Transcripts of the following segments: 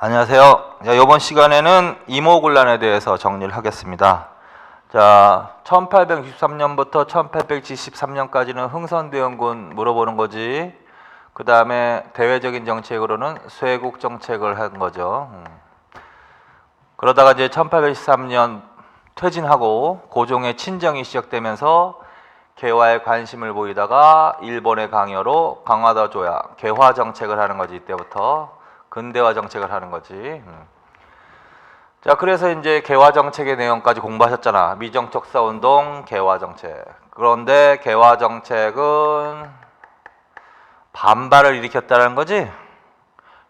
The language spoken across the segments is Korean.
안녕하세요. 자, 이번 시간에는 이모군란에 대해서 정리를 하겠습니다. 자, 1863년부터 1873년까지는 흥선대원군 물어보는 거지. 그 다음에 대외적인 정책으로는 쇄국 정책을 한 거죠. 그러다가 이제 1813년 퇴진하고 고종의 친정이 시작되면서 개화에 관심을 보이다가 일본의 강요로 강화도 조약, 개화 정책을 하는 거지. 이때부터 근대화 정책을 하는 거지. 자, 그래서 이제 개화 정책의 내용까지 공부하셨잖아. 미정척사운동, 개화 정책. 그런데 개화 정책은 반발을 일으켰다는 거지.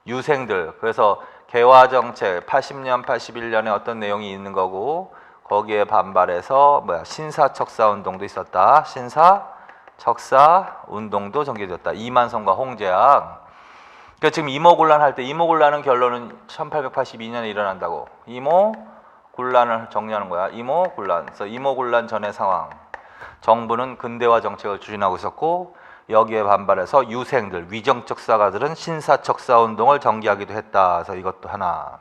유생들. 그래서 개화 정책 80년, 81년에 어떤 내용이 있는 거고 거기에 반발해서 신사척사 운동도 있었다. 신사척사 운동도 전개되었다. 이만성과 홍제학. 그러니까 지금 이모군란 할 때 이모군란은 결론은 1882년에 일어난다고. 이모군란을 정리하는 거야. 이모군란. 그래서 이모군란 전의 상황. 정부는 근대화 정책을 추진하고 있었고 여기에 반발해서 유생들, 위정척사가들은 신사척사 운동을 전개하기도 했다. 그래서 이것도 하나.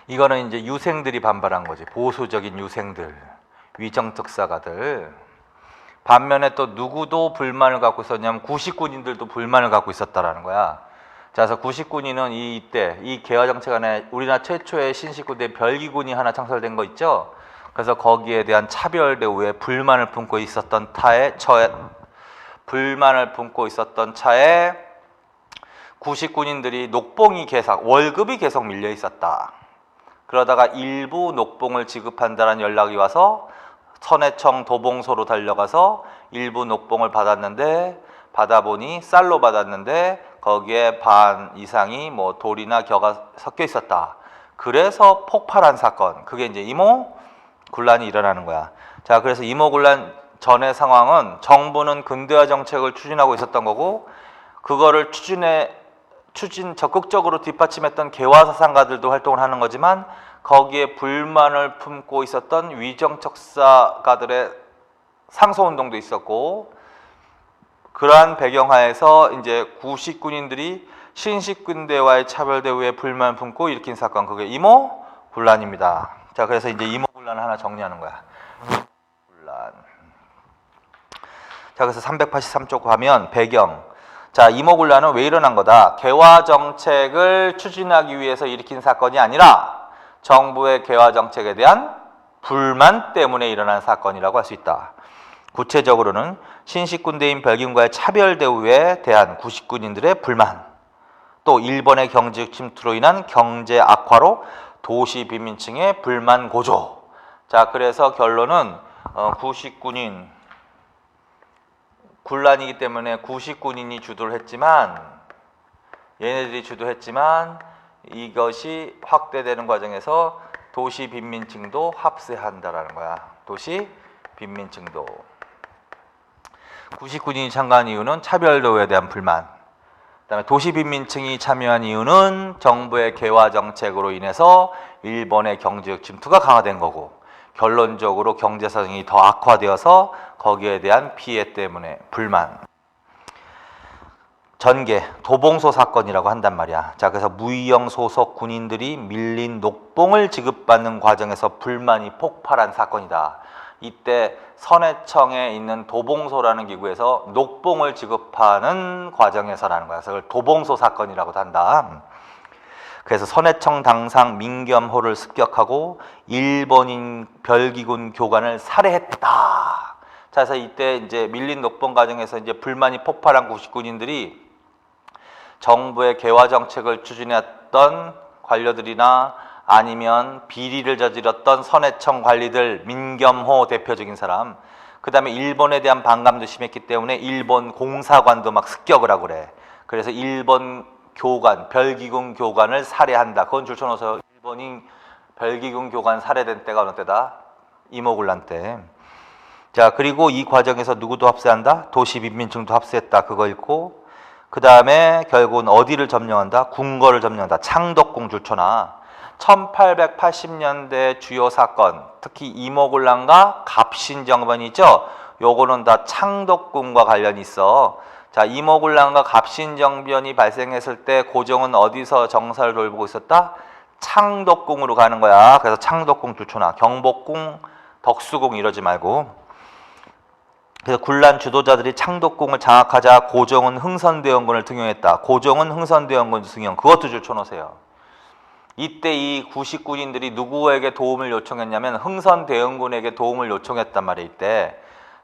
이거는 이제 유생들이 반발한 거지. 보수적인 유생들, 위정척사가들. 반면에 또 누구도 불만을 갖고 있었냐면 구식군인들도 불만을 갖고 있었다라는 거야. 자, 그래서 구식군인은 이때 이 개화 정책 안에 우리나라 최초의 신식군대 별기군이 하나 창설된 거 있죠. 그래서 거기에 대한 차별 대우에 불만을 품고 있었던 차에 구식군인들이 녹봉이 계속 월급이 계속 밀려 있었다. 그러다가 일부 녹봉을 지급한다는 연락이 와서 선해청 도봉소로 달려가서 일부 녹봉을 받았는데 받아보니 쌀로 받았는데 거기에 반 이상이 뭐 돌이나 겨가 섞여 있었다. 그래서 폭발한 사건. 그게 이제 이모군란이 일어나는 거야. 자, 그래서 이모군란 전의 상황은 정부는 근대화 정책을 추진하고 있었던 거고 그거를 적극적으로 뒷받침했던 개화사상가들도 활동을 하는 거지만 거기에 불만을 품고 있었던 위정척사가들의 상소운동도 있었고 그러한 배경하에서 이제 구식군인들이 신식군대와의 차별 대우에 불만을 품고 일으킨 사건, 그게 이모군란입니다. 자, 그래서 이제 이모군란을 하나 정리하는 거야. 이모군란. 자, 그래서 383쪽 가면 배경. 자, 이모군란은 왜 일어난 거다? 개화 정책을 추진하기 위해서 일으킨 사건이 아니라 정부의 개화 정책에 대한 불만 때문에 일어난 사건이라고 할 수 있다. 구체적으로는 신식군대인 별기군과의 차별 대우에 대한 구식군인들의 불만, 또 일본의 경제 침투로 인한 경제 악화로 도시 빈민층의 불만 고조. 자, 그래서 결론은 구식군인 군란이기 때문에 구식군인이 주도를 했지만 얘네들이 주도했지만 이것이 확대되는 과정에서 도시 빈민층도 합세한다라는 거야. 도시 빈민층도. 구식군인이 참가한 이유는 차별도에 대한 불만. 그다음에 도시 빈민층이 참여한 이유는 정부의 개화 정책으로 인해서 일본의 경제적 침투가 강화된 거고 결론적으로 경제 사정이 더 악화되어서 거기에 대한 피해 때문에 불만. 전개, 도봉소 사건이라고 한단 말이야. 자, 그래서 무의영 소속 군인들이 밀린 녹봉을 지급받는 과정에서 불만이 폭발한 사건이다. 이때 선해청에 있는 도봉소라는 기구에서 녹봉을 지급하는 과정에서라는 거야. 그래서 그걸 도봉소 사건이라고도 한다. 그래서 선해청 당상 민겸호를 습격하고 일본인 별기군 교관을 살해했다. 자, 그래서 이때 이제 밀린 녹봉 과정에서 이제 불만이 폭발한 구식군인들이 정부의 개화 정책을 추진했던 관료들이나 아니면 비리를 저질렀던 선해청 관리들, 민겸호 대표적인 사람, 그 다음에 일본에 대한 반감도 심했기 때문에 일본 공사관도 막 습격을 하고 그래. 그래서 일본 교관, 별기군 교관을 살해한다. 그건 줄쳐놓아서 일본인 별기군 교관 살해된 때가 어느 때다? 이모군란 때. 자, 그리고 이 과정에서 누구도 합세한다? 도시 빈민층도 합세했다. 그거 읽고 그 다음에 결국은 어디를 점령한다? 궁궐을 점령한다. 창덕궁 줄쳐놔. 1880년대 주요 사건, 특히 이모군란과 갑신정변이 있죠. 요거는 다 창덕궁과 관련이 있어. 자, 이모군란과 갑신정변이 발생했을 때 고종은 어디서 정사를 돌보고 있었다? 창덕궁으로 가는 거야. 그래서 창덕궁 주초나 경복궁, 덕수궁 이러지 말고. 그래서 군란 주도자들이 창덕궁을 장악하자 고종은 흥선대원군을 등용했다. 고종은 흥선대원군 등용. 그것도 줄쳐놓으세요. 이때 이 구식군인들이 누구에게 도움을 요청했냐면 흥선대원군에게 도움을 요청했단 말이에요. 이때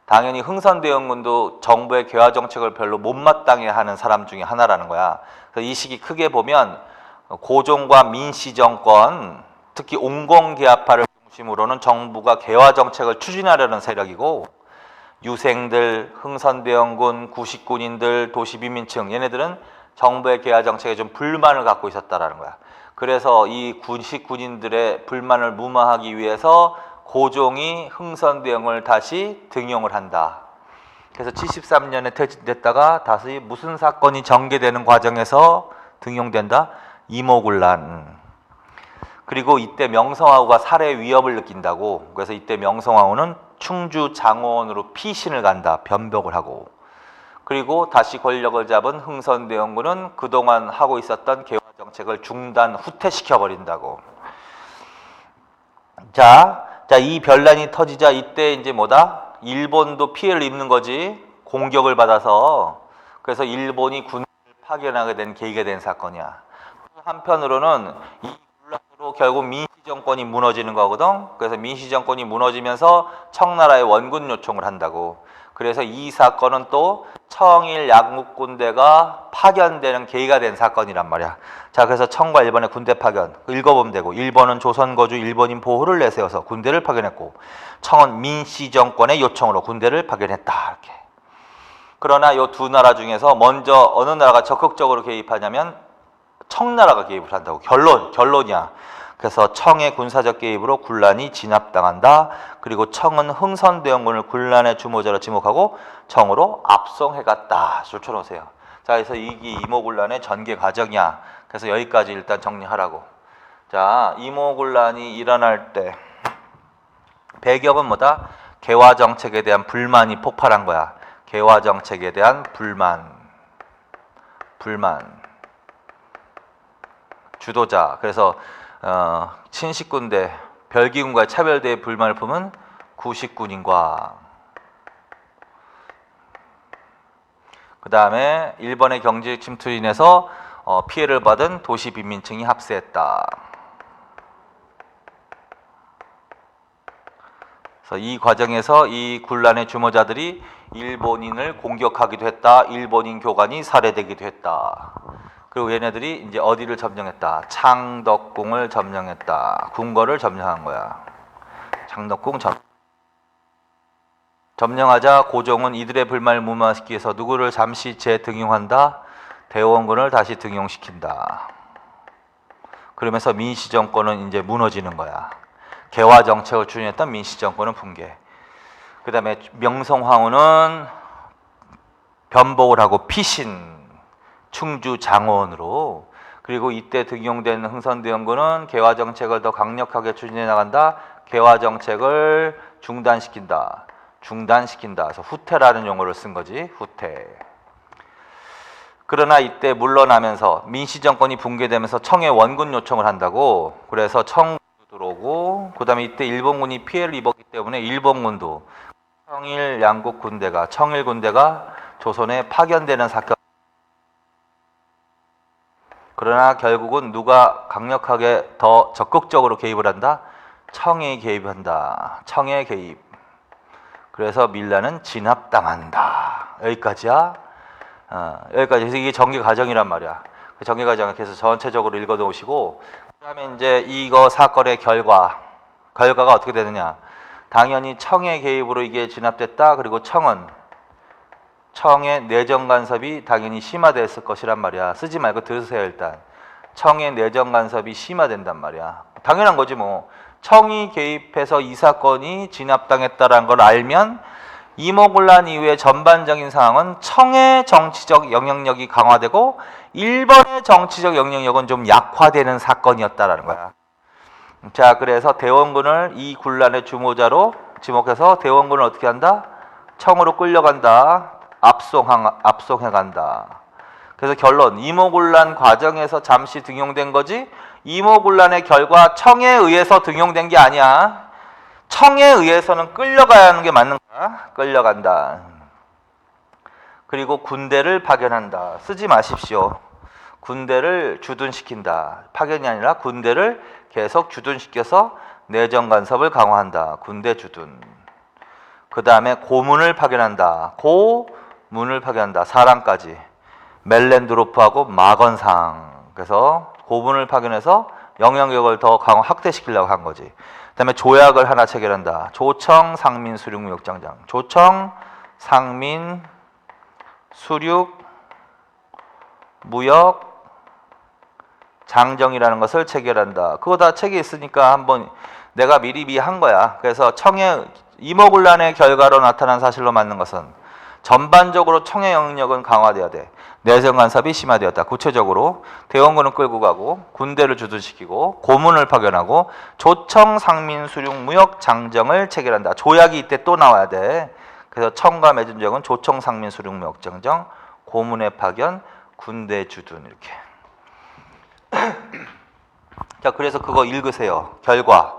당연히 흥선대원군도 정부의 개화 정책을 별로 못마땅해 하는 사람 중에 하나라는 거야. 그래서 이 시기 크게 보면 고종과 민씨정권, 특히 옹공개화파를 중심으로는 정부가 개화 정책을 추진하려는 세력이고, 유생들, 흥선대원군, 구식군인들, 도시빈민층 얘네들은 정부의 개화 정책에 좀 불만을 갖고 있었다라는 거야. 그래서 이 구식군인들의 불만을 무마하기 위해서 고종이 흥선대원을 다시 등용을 한다. 그래서 73년에 퇴진됐다가 다시 무슨 사건이 전개되는 과정에서 등용된다? 이모군란. 그리고 이때 명성황후가 살해 위협을 느낀다고. 그래서 이때 명성황후는 충주 장원으로 피신을 간다. 변벽을 하고. 그리고 다시 권력을 잡은 흥선대원군은 그동안 하고 있었던 개화 정책을 중단 후퇴시켜 버린다고. 자, 이 변란이 터지자 이때 이제 뭐다? 일본도 피해를 입는 거지. 공격을 받아서. 그래서 일본이 군을 파견하게 된 계기가 된 사건이야. 한편으로는 이 논란으로 결국 민씨 정권이 무너지는 거거든. 그래서 민씨 정권이 무너지면서 청나라에 원군 요청을 한다고. 그래서 이 사건은 또 청일 양국군대가 파견되는 계기가 된 사건이란 말이야. 자, 그래서 청과 일본의 군대 파견 읽어보면 되고, 일본은 조선 거주 일본인 보호를 내세워서 군대를 파견했고, 청은 민씨 정권의 요청으로 군대를 파견했다. 이렇게. 그러나 이 두 나라 중에서 먼저 어느 나라가 적극적으로 개입하냐면 청나라가 개입을 한다고. 결론이야. 그래서 청의 군사적 개입으로 군란이 진압당한다. 그리고 청은 흥선대원군을 군란의 주모자로 지목하고 청으로 압송해갔다. 줄쳐놓으세요. 자, 그래서 이게 이모군란의 전개 과정이야. 그래서 여기까지 일단 정리하라고. 자, 이모군란이 일어날 때 배경은 뭐다? 개화 정책에 대한 불만이 폭발한 거야. 개화 정책에 대한 불만. 주도자. 그래서 친식군대, 별기군과의 차별대의 불만을 품은 구식군인과, 그 다음에 일본의 경제 침투로 인해서 피해를 받은 도시빈민층이 합세했다. 그래서 이 과정에서 이 군란의 주모자들이 일본인을 공격하기도 했다. 일본인 교관이 살해되기도 했다. 그리고 얘네들이 이제 어디를 점령했다? 창덕궁을 점령했다. 궁궐을 점령한 거야. 창덕궁 점령하자 고종은 이들의 불만을 무마시키기 위해서 누구를 잠시 재등용한다? 대원군을 다시 등용시킨다. 그러면서 민씨 정권은 이제 무너지는 거야. 개화 정책을 추진했던 민씨 정권은 붕괴. 그 다음에 명성황후는 변복을 하고 피신, 충주 장원으로. 그리고 이때 등용된 흥선대원군은 개화 정책을 더 강력하게 추진해 나간다. 개화 정책을 중단시킨다. 그래서 후퇴라는 용어를 쓴 거지. 후퇴. 그러나 이때 물러나면서 민씨 정권이 붕괴되면서 청에 원군 요청을 한다고. 그래서 청군도 들어오고, 그 다음에 이때 일본군이 피해를 입었기 때문에 일본군도 청일 양국 군대가, 청일 군대가 조선에 파견되는 사건. 그러나 결국은 누가 강력하게 더 적극적으로 개입을 한다? 청이 개입한다. 청의 개입. 그래서 밀란은 진압당한다. 여기까지야. 여기까지. 그래서 이게 전개 과정이란 말이야. 그 전개 과정을 계속 전체적으로 읽어 놓으시고, 그 다음에 이제 이거 사건의 결과가 어떻게 되느냐. 당연히 청의 개입으로 이게 진압됐다. 그리고 청의 내정 간섭이 당연히 심화됐을 것이란 말이야. 쓰지 말고 들으세요. 일단 청의 내정 간섭이 심화된단 말이야. 당연한 거지 뭐. 청이 개입해서 이 사건이 진압당했다라는 걸 알면 이모군란 이후의 전반적인 상황은 청의 정치적 영향력이 강화되고 일본의 정치적 영향력은 좀 약화되는 사건이었다라는 거야. 자, 그래서 대원군을 이 군란의 주모자로 지목해서 대원군을 어떻게 한다? 청으로 끌려간다. 압송해 간다. 그래서 결론, 이모군란 과정에서 잠시 등용된 거지 이모군란의 결과 청에 의해서 등용된 게 아니야. 청에 의해서는 끌려가야 하는 게 맞는 거야. 끌려간다. 그리고 군대를 파견한다. 쓰지 마십시오. 군대를 주둔시킨다. 파견이 아니라 군대를 계속 주둔시켜서 내정 간섭을 강화한다. 군대 주둔. 그 다음에 고문을 파견한다. 고문을 파견한다. 사람까지. 멜렌드로프하고 마건상. 그래서 고문을 파견해서 영향력을 더 강화 확대시키려고 한 거지. 그 다음에 조약을 하나 체결한다. 조청 상민 수륙 무역장장. 조청 상민 수륙 무역 장정이라는 것을 체결한다. 그거 다 책에 있으니까 한번 내가 미리 한 거야. 그래서 청의 이모군란의 결과로 나타난 사실로 맞는 것은 전반적으로 청의 영역은 강화돼야 돼. 내정 간섭이 심화되었다. 구체적으로 대원군을 끌고 가고 군대를 주둔시키고 고문을 파견하고 조청 상민 수륙 무역 장정을 체결한다. 조약이 이때 또 나와야 돼. 그래서 청과 맺은 조약은 조청 상민 수륙 무역 장정, 고문의 파견, 군대 주둔 이렇게. 자, 그래서 그거 읽으세요. 결과.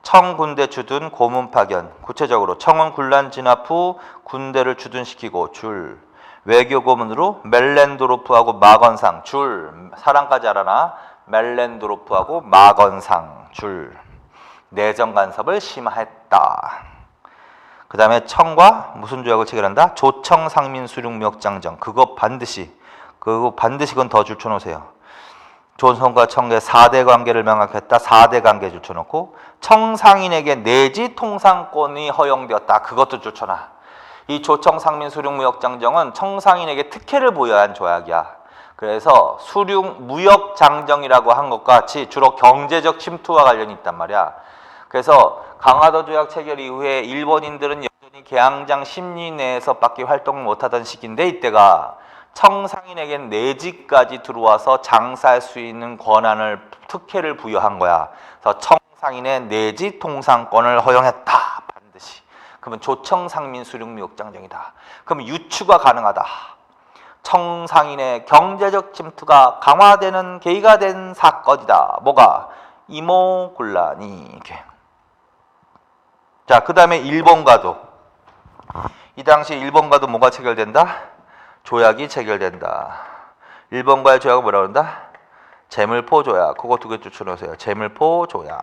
청 군대 주둔 고문 파견. 구체적으로 청은 군란 진압 후 군대를 주둔시키고 줄. 외교 고문으로 멜렌도로프하고 마건상 줄. 사람까지 알아나. 멜렌도로프하고 마건상 줄. 내정 간섭을 심화했다. 그 다음에 청과 무슨 조약을 체결한다? 조청 상민 수륙 무역 장정. 그거 반드시 그건 더 줄쳐놓으세요. 조선과 청의 4대 관계를 명확했다. 4대 관계 줄쳐놓고 청상인에게 내지 통상권이 허용되었다. 그것도 줄쳐놔. 이 조청 상민 수륙 무역 장정은 청상인에게 특혜를 부여한 조약이야. 그래서 수륙 무역 장정이라고 한 것과 같이 주로 경제적 침투와 관련이 있단 말이야. 그래서 강화도 조약 체결 이후에 일본인들은 여전히 계양장 심리 내에서밖에 활동을 못하던 시기인데 이때가 청상인에겐 내지까지 들어와서 장사할 수 있는 권한을 특혜를 부여한 거야. 그래서 청상인의 내지 통상권을 허용했다. 반드시. 그러면 조청상민 수륙 무역 장정이다. 그러면 유추가 가능하다. 청상인의 경제적 침투가 강화되는 계기가 된 사건이다. 뭐가? 이모군란이 이렇게. 자, 그 다음에 일본과도. 이 당시 일본과도 뭐가 체결된다? 조약이 체결된다. 일본과의 조약을 뭐라고 한다? 재물포 조약. 그거 두 개 쫓아놓으세요. 재물포 조약.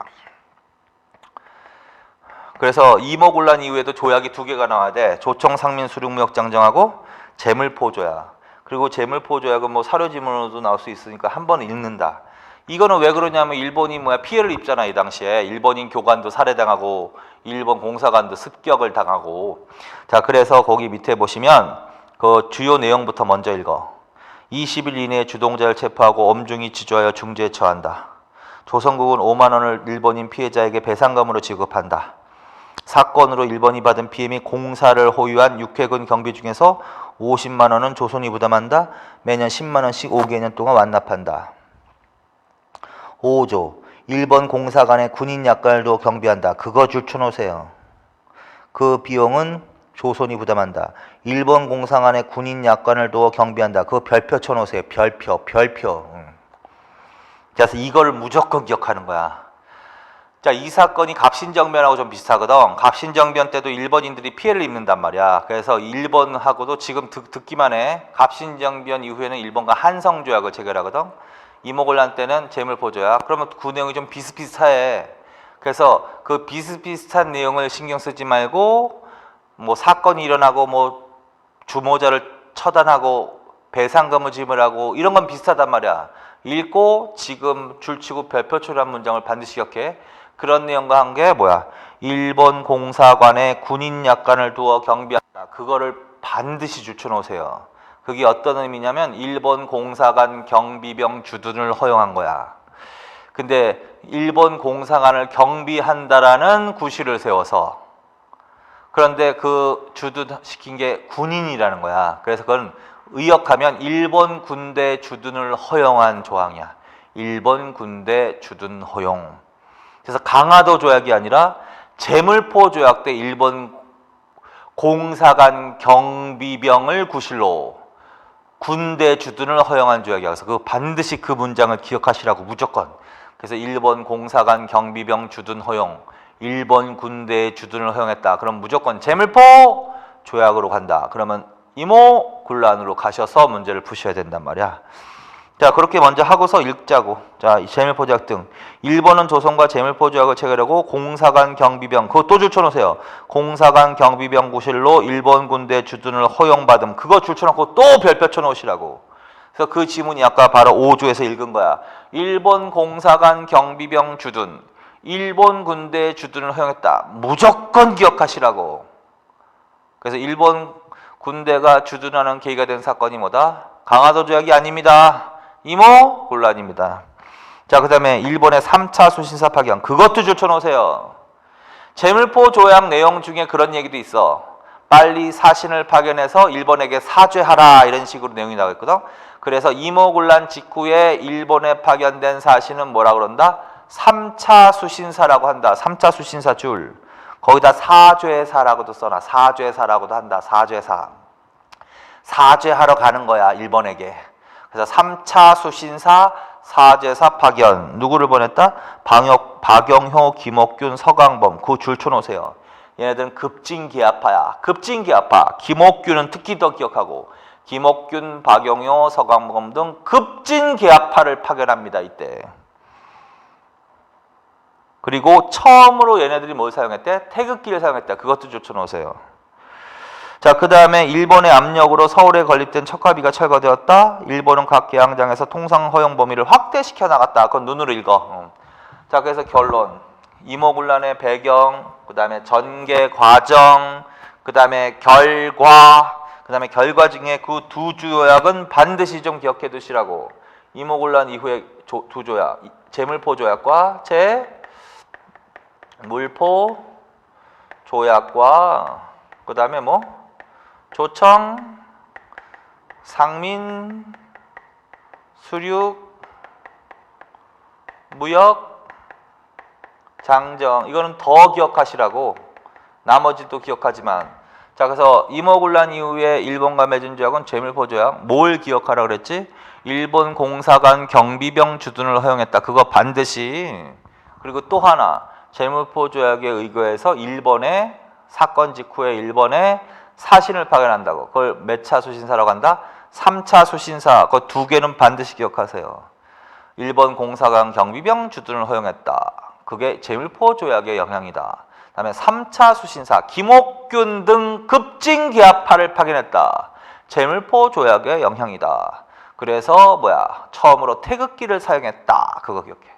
그래서 이모군란 이후에도 조약이 두 개가 나와야 돼. 조청 상민 수륙 무역 장정하고 재물포 조약. 그리고 재물포 조약은 뭐 사료지문으로도 나올 수 있으니까 한 번 읽는다. 이거는 왜 그러냐면 일본이 피해를 입잖아. 이 당시에 일본인 교관도 살해당하고 일본 공사관도 습격을 당하고. 자, 그래서 거기 밑에 보시면 그 주요 내용부터 먼저 읽어. 20일 이내에 주동자를 체포하고 엄중히 지조하여 중재에 처한다. 조선국은 5만 원을 일본인 피해자에게 배상금으로 지급한다. 사건으로 일본이 받은 피해 및 공사를 호유한 육해군 경비 중에서 50만 원은 조선이 부담한다. 매년 10만 원씩 5개년 동안 완납한다. 5조. 일본 공사관에 군인 약관을 두어 경비한다. 그거 줄쳐놓으세요. 그 비용은 조선이 부담한다. 일본 공사관에 군인 약관을 두어 경비한다. 그거 별표 쳐놓으세요. 별표. 그래서 이걸 무조건 기억하는 거야. 자, 이 사건이 갑신정변하고 좀 비슷하거든. 갑신정변 때도 일본인들이 피해를 입는단 말이야. 그래서 일본하고도 지금 듣기만 해. 갑신정변 이후에는 일본과 한성조약을 체결하거든. 이모군란 때는 재물포조약. 그러면 그 내용이 좀 비슷비슷해. 그래서 그 비슷비슷한 내용을 신경 쓰지 말고 뭐 사건이 일어나고 뭐 주모자를 처단하고 배상금을 지불하고 이런 건 비슷하단 말이야. 읽고 지금 줄치고 별표 처리한 문장을 반드시 기억해. 그런 내용과 한 게 뭐야? 일본 공사관에 군인 약관을 두어 경비한다. 그거를 반드시 줄쳐놓으세요. 그게 어떤 의미냐면 일본 공사관 경비병 주둔을 허용한 거야. 근데 일본 공사관을 경비한다라는 구실을 세워서 그런데 그 주둔시킨 게 군인이라는 거야. 그래서 그건 의역하면 일본 군대 주둔을 허용한 조항이야. 일본 군대 주둔 허용. 그래서 강화도 조약이 아니라 재물포 조약 때 일본 공사관 경비병을 구실로 군대 주둔을 허용한 조약이야. 그래서 그 반드시 그 문장을 기억하시라고 무조건. 그래서 일본 공사관 경비병 주둔 허용, 일본 군대 주둔을 허용했다. 그럼 무조건 제물포 조약으로 간다. 그러면 이모군란으로 가셔서 문제를 푸셔야 된단 말이야. 자, 그렇게 먼저 하고서 읽자고. 자, 제물포 조약 등. 일본은 조선과 제물포 조약을 체결하고 공사관 경비병, 그거 또 줄쳐놓으세요. 공사관 경비병 구실로 일본 군대 주둔을 허용받음. 그거 줄쳐놓고 또 별표 쳐놓으시라고. 그래서 그 지문이 아까 바로 5조에서 읽은 거야. 일본 공사관 경비병 주둔, 일본 군대 주둔을 허용했다. 무조건 기억하시라고. 그래서 일본 군대가 주둔하는 계기가 된 사건이 뭐다? 강화도 조약이 아닙니다. 이모군란입니다. 자, 그 다음에 일본의 3차 수신사 파견, 그것도 줄쳐놓으세요. 제물포 조약 내용 중에 그런 얘기도 있어. 빨리 사신을 파견해서 일본에게 사죄하라, 이런 식으로 내용이 나와있거든. 그래서 이모군란 직후에 일본에 파견된 사신은 뭐라 그런다? 3차 수신사라고 한다. 3차 수신사 줄. 거기다 사죄사라고도 써놔. 사죄사라고도 한다. 사죄사. 사죄하러 가는 거야, 일본에게. 그래서 3차 수신사 사죄사 파견. 누구를 보냈다? 박영효, 김옥균, 서강범. 그 줄 쳐놓으세요. 얘네들은 급진기아파야. 급진기아파. 김옥균은 특히 더 기억하고, 김옥균, 박영효, 서강범 등 급진기아파를 파견합니다. 이때. 그리고 처음으로 얘네들이 뭘 사용했대? 태극기를 사용했다. 그것도 줄쳐놓으세요. 자, 그 다음에 일본의 압력으로 서울에 건립된 척화비가 철거되었다. 일본은 각 계양장에서 통상 허용 범위를 확대시켜 나갔다. 그건 눈으로 읽어. 자, 그래서 결론. 이모군란의 배경, 그 다음에 전개 과정, 그 다음에 결과, 그 다음에 결과 중에 그 두 조약은 반드시 좀 기억해 두시라고. 이모군란 이후에 두 조약, 제물포 조약과 제물포 조약과 그 다음에 뭐? 조청, 상민, 수륙, 무역, 장정. 이거는 더 기억하시라고. 나머지도 기억하지만. 자, 그래서 이모군란 이후에 일본과 맺은 조약은 제물포 조약. 뭘 기억하라 그랬지? 일본 공사관 경비병 주둔을 허용했다. 그거 반드시. 그리고 또 하나. 제물포 조약에 의거해서 일본의 사건 직후에 일본에 사신을 파견한다고. 그걸 몇 차 수신사라고 한다? 3차 수신사. 그 두 개는 반드시 기억하세요. 일본 공사관 경비병 주둔을 허용했다. 그게 제물포 조약의 영향이다. 그다음에 3차 수신사 김옥균 등 급진기아파를 파견했다. 제물포 조약의 영향이다. 그래서 처음으로 태극기를 사용했다. 그거 기억해.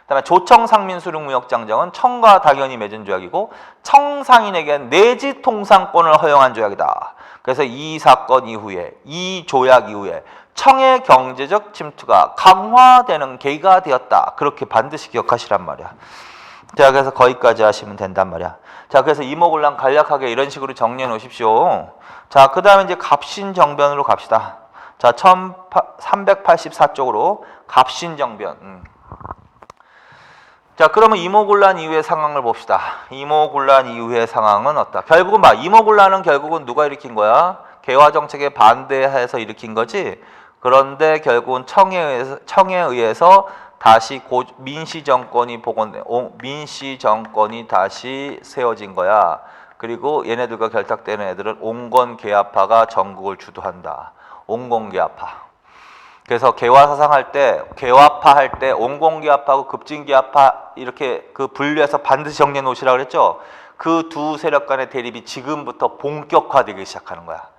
그다음에 조청 상민 수륙 무역 장정은 청과 당연히 맺은 조약이고 청상인에게 내지 통상권을 허용한 조약이다. 그래서 이 사건 이후에, 이 조약 이후에 청의 경제적 침투가 강화되는 계기가 되었다. 그렇게 반드시 기억하시란 말이야. 자, 그래서 거기까지 하시면 된단 말이야. 자, 그래서 이모군란 간략하게 이런 식으로 정리해 놓으십시오. 자, 그 다음에 이제 갑신정변으로 갑시다. 자, 1384쪽으로 갑신정변. 자, 그러면 이모군란 이후의 상황을 봅시다. 이모군란 이후의 상황은 어떠다? 결국은 이모군란은 결국은 누가 일으킨 거야? 개화정책에 반대해서 일으킨 거지. 그런데 결국은 청에 의해서 다시 민시정권이 민시정권이 다시 세워진 거야. 그리고 얘네들과 결탁되는 애들은 온건계아파가 전국을 주도한다. 온건계아파. 그래서 개화 사상할 때, 개화파 할 때 온건계아파하고 급진계아파 이렇게 그 분류해서 반드시 정리해 놓으시라고 그랬죠. 그 두 세력 간의 대립이 지금부터 본격화되기 시작하는 거야.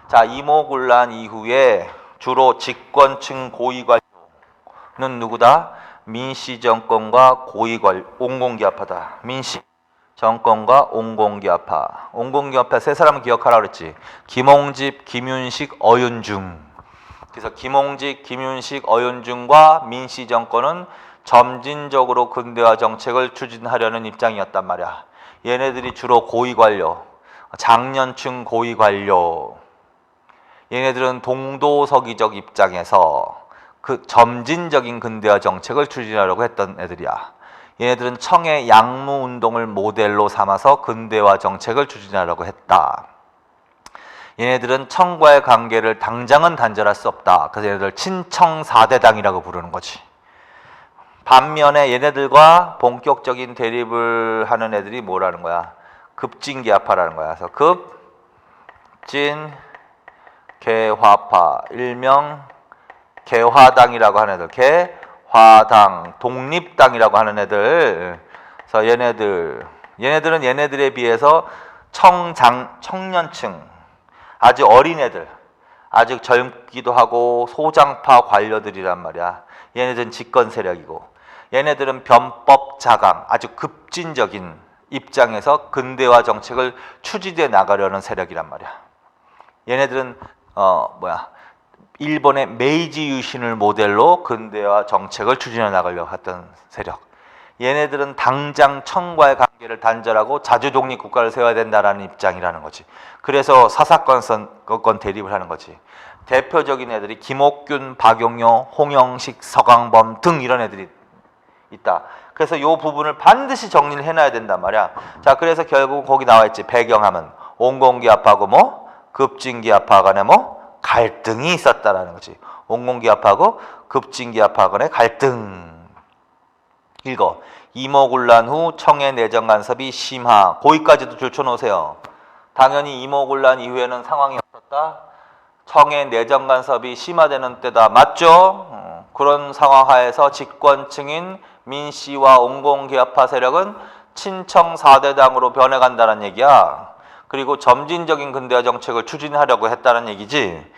자, 이모군란 이후에 주로 집권층 고위관료는 누구다? 민시정권과 온건계아파다. 민시정권과 온건계아파. 온건계아파 세 사람은 기억하라 그랬지. 김홍집, 김윤식, 어윤중. 그래서 김홍직, 김윤식, 어윤중과 민시정권은 점진적으로 근대화 정책을 추진하려는 입장이었단 말이야. 얘네들이 주로 고위관료, 장년층 고위관료. 얘네들은 동도서기적 입장에서 그 점진적인 근대화 정책을 추진하려고 했던 애들이야. 얘네들은 청의 양무운동을 모델로 삼아서 근대화 정책을 추진하려고 했다. 얘네들은 청과의 관계를 당장은 단절할 수 없다. 그래서 얘네들 친청사대당이라고 부르는 거지. 반면에 얘네들과 본격적인 대립을 하는 애들이 뭐라는 거야? 급진개화파라는 거야. 그래서 급진개화파, 일명 개화당이라고 하는 애들, 개화당, 독립당이라고 하는 애들. 그래서 얘네들은 얘네들에 비해서 청년층, 아주 어린 애들, 아직 젊기도 하고 소장파 관료들이란 말이야. 얘네들은 집권 세력이고, 얘네들은 변법 자강, 아주 급진적인 입장에서 근대화 정책을 추진해 나가려는 세력이란 말이야. 얘네들은 일본의 메이지 유신을 모델로 근대화 정책을 추진해 나가려고 했던 세력. 얘네들은 당장 청과의 관계를 단절하고 자주 독립 국가를 세워야 된다라는 입장이라는 거지. 그래서 사사건 대립을 하는 거지. 대표적인 애들이 김옥균, 박용효, 홍영식, 서강범 등 이런 애들이 있다. 그래서 이 부분을 반드시 정리를 해놔야 된단 말이야. 자, 그래서 결국 거기 나와 있지. 배경하면 온공기압하고 급진기압파 간에 갈등이 있었다라는 거지. 온공기압하고 급진기압파 간의 갈등. 읽어. 이모군란 후 청해 내정 간섭이 심하. 거기까지도 줄쳐놓으세요. 당연히 이모군란 이후에는 상황이 없었다. 청해 내정 간섭이 심화되는 때다. 맞죠? 그런 상황 하에서 집권층인 민씨와 온공기압파 세력은 친청 4대당으로 변해간다는 얘기야. 그리고 점진적인 근대화 정책을 추진하려고 했다는 얘기지.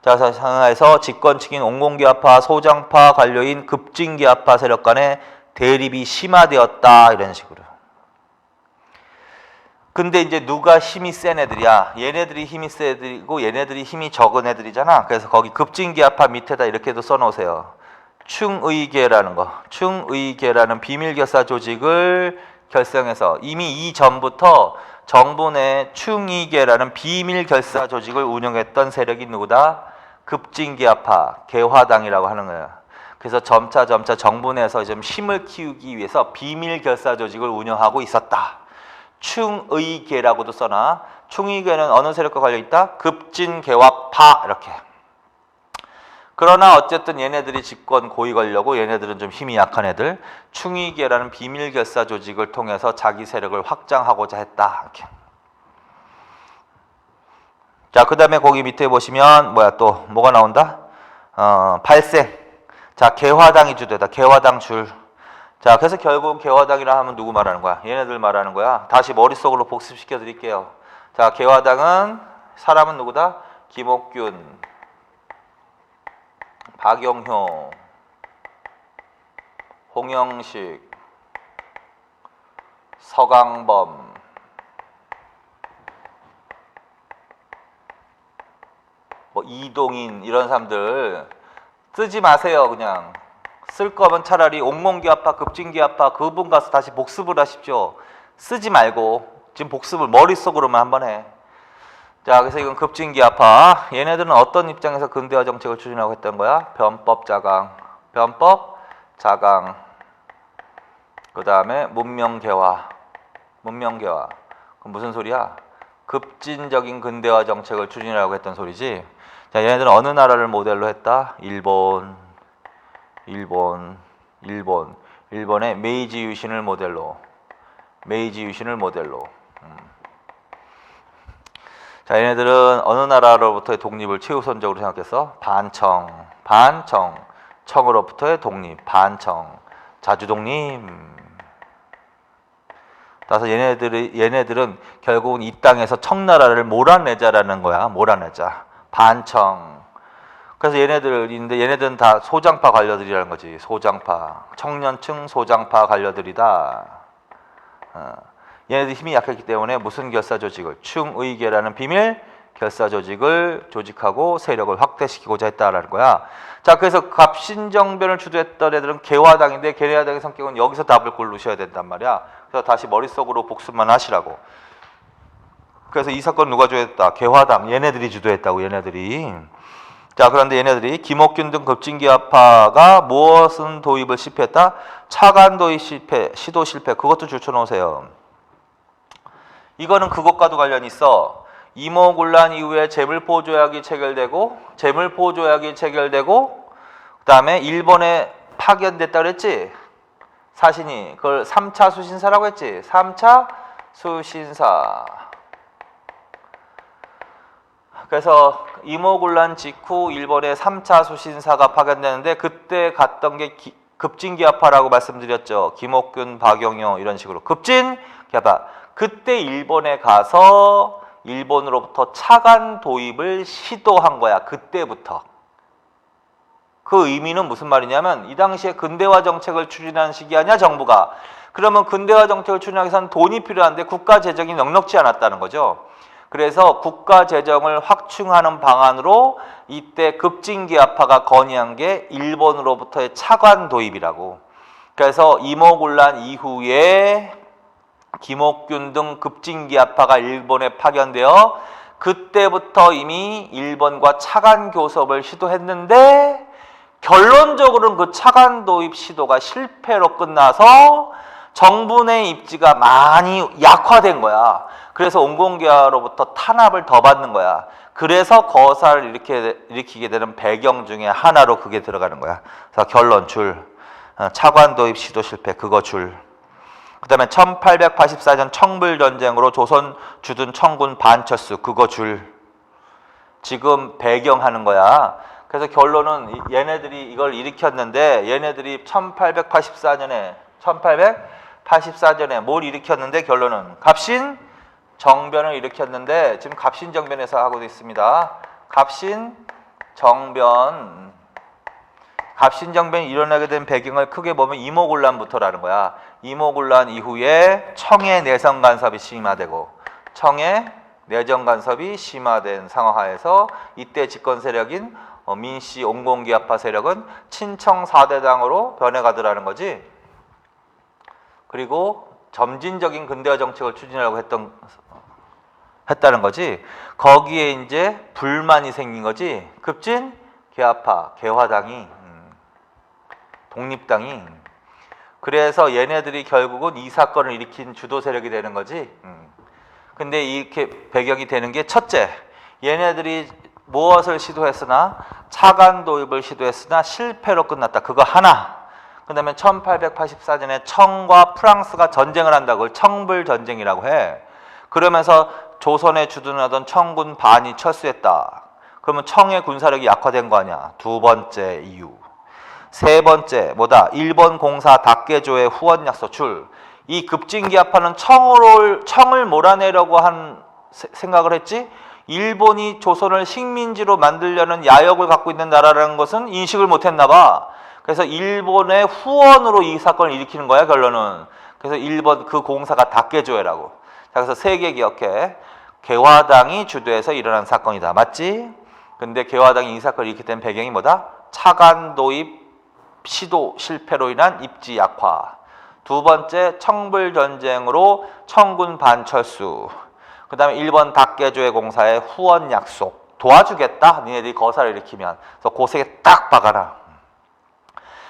자, 상하에서 집권층인 온공기압파, 소장파 관료인 급진기압파 세력 간의 대립이 심화되었다. 이런 식으로. 근데 이제 누가 힘이 센 애들이야? 얘네들이 힘이 센 애들이고 얘네들이 힘이 적은 애들이잖아. 그래서 거기 급진기압파 밑에다 이렇게도 써놓으세요. 충의계라는 거. 충의계라는 비밀결사 조직을 결성해서 이미 이전부터 정부 내 충의계라는 비밀결사 조직을 운영했던 세력이 누구다? 급진기압파, 개화당이라고 하는 거야. 그래서 점차 정부 내에서 좀 힘을 키우기 위해서 비밀결사 조직을 운영하고 있었다. 충의계라고도 써놔. 충의계는 어느 세력과 관련있다? 급진개화파 이렇게. 그러나 어쨌든 얘네들이 집권 고위 걸려고 얘네들은 좀 힘이 약한 애들. 충의계라는 비밀결사 조직을 통해서 자기 세력을 확장하고자 했다. 이렇게. 자, 그 다음에 거기 밑에 보시면 또 뭐가 나온다? 발생. 자, 개화당이 주되다. 개화당 줄. 자, 그래서 결국 개화당이라 하면 누구 말하는 거야? 얘네들 말하는 거야. 다시 머릿속으로 복습시켜 드릴게요. 자, 개화당은 사람은 누구다? 김옥균, 박용효, 홍영식, 서강범, 이동인 이런 사람들 쓰지 마세요. 그냥 쓸 거면 차라리 온공기압파, 급진기압파 그분 가서 다시 복습을 하십시오. 쓰지 말고 지금 복습을 머릿속으로만 한번 해. 자, 그래서 이건 급진기압파. 얘네들은 어떤 입장에서 근대화 정책을 추진하고 했던 거야? 변법 자강. 그 다음에 문명개화. 그럼 무슨 소리야? 급진적인 근대화 정책을 추진하려고 했던 소리지. 자, 얘네들은 어느 나라를 모델로 했다? 일본의 메이지 유신을 모델로. 자, 얘네들은 어느 나라로부터의 독립을 최우선적으로 생각했어? 청으로부터의 독립, 자주독립. 따라서 얘네들은 결국은 이 땅에서 청나라를 몰아내자라는 거야. 반청. 그래서 얘네들은 다 소장파 관료들이라는 거지. 청년층 소장파 관료들이다. 얘네들 힘이 약했기 때문에 무슨 결사 조직을? 충의계라는 비밀 결사 조직을 조직하고 세력을 확대시키고자 했다라는 거야. 자, 그래서 갑신정변을 주도했던 애들은 개화당인데 개화당의 성격은 여기서 답을 고르셔야 된단 말이야. 그래서 다시 머릿속으로 복습만 하시라고. 그래서 이 사건 누가 주도했다? 개화당. 얘네들이 주도했다고. 자, 그런데 얘네들이 김옥균 등 급진기압파가 무엇은 도입을 실패했다? 차관 도입 실패, 시도 실패. 그것도 줄쳐놓으세요. 이거는 그것과도 관련이 있어. 이모군란 이후에 재물포조약이 체결되고 그다음에 일본에 파견됐다 그랬지? 사신이 그걸 3차 수신사라고 했지? 3차 수신사. 그래서 이모군란 직후 일본에 3차 수신사가 파견되는데 그때 갔던 게 급진기아파라고 말씀드렸죠. 김옥균, 박용효 이런 식으로 급진기아파. 그때 일본에 가서 일본으로부터 차관 도입을 시도한 거야. 그때부터. 그 의미는 무슨 말이냐면 이 당시에 근대화 정책을 추진한 시기 아니야 정부가. 그러면 근대화 정책을 추진하기 위해서는 돈이 필요한데 국가 재정이 넉넉지 않았다는 거죠. 그래서 국가 재정을 확충하는 방안으로 이때 급진기아파가 건의한 게 일본으로부터의 차관 도입이라고. 그래서 이모군란 이후에 김옥균 등 급진기아파가 일본에 파견되어 그때부터 이미 일본과 차관 교섭을 시도했는데 결론적으로는 그 차관 도입 시도가 실패로 끝나서 정부 내 입지가 많이 약화된 거야. 그래서 온공계화로부터 탄압을 더 받는 거야. 그래서 거사를 일으키게 되는 배경 중에 하나로 그게 들어가는 거야. 그래서 결론 차관 도입 시도 실패 그거 그 다음에 1884년 청불전쟁으로 조선 주둔 청군 반철수 그거 지금 배경하는 거야. 그래서 결론은 얘네들이 이걸 일으켰는데 얘네들이 1884년에 뭘 일으켰는데 결론은 갑신정변을 일으켰는데 지금 갑신정변에서 하고 있습니다. 갑신정변이 일어나게 된 배경을 크게 보면 이모군란부터라는 거야. 이모군란 이후에 청해 내성 간섭이 심화되고 청해 내정 간섭이 심화된 상황하에서 이때 집권 세력인 민씨 온공기아파 세력은 친청 4대당으로 변해가더라는 거지. 그리고 점진적인 근대화 정책을 추진하려고 했다는 거지. 거기에 이제 불만이 생긴 거지. 급진 개화파, 개화당이, 독립당이. 그래서 얘네들이 결국은 이 사건을 일으킨 주도 세력이 되는 거지. 근데 이렇게 배경이 되는 게 첫째, 얘네들이 무엇을 시도했으나 차관 도입을 시도했으나 실패로 끝났다. 그거 하나. 그 다음에 1884년에 청과 프랑스가 전쟁을 한다고 그걸 청불전쟁이라고 해. 그러면서 조선에 주둔하던 청군 반이 철수했다. 그러면 청의 군사력이 약화된 거 아니야. 두 번째 이유. 세 번째 뭐다? 일본 공사 다케조의 후원 약속 출. 이 급진기아파는 청을 몰아내려고 한 생각을 했지. 일본이 조선을 식민지로 만들려는 야욕을 갖고 있는 나라라는 것은 인식을 못했나 봐. 그래서 일본의 후원으로 이 사건을 일으키는 거야 결론은. 그래서 일본 그 공사가 다케조회라고. 자, 그래서 세 개 기억해. 개화당이 주도해서 일어난 사건이다. 맞지? 근데 개화당이 이 사건을 일으키게 된 배경이 뭐다? 차관 도입 시도 실패로 인한 입지 약화. 두 번째 청불전쟁으로 청군 반철수. 그 다음에 일본 다케조회 공사의 후원 약속. 도와주겠다. 니네들이 거사를 일으키면. 그래서 그 세 개 딱 박아라.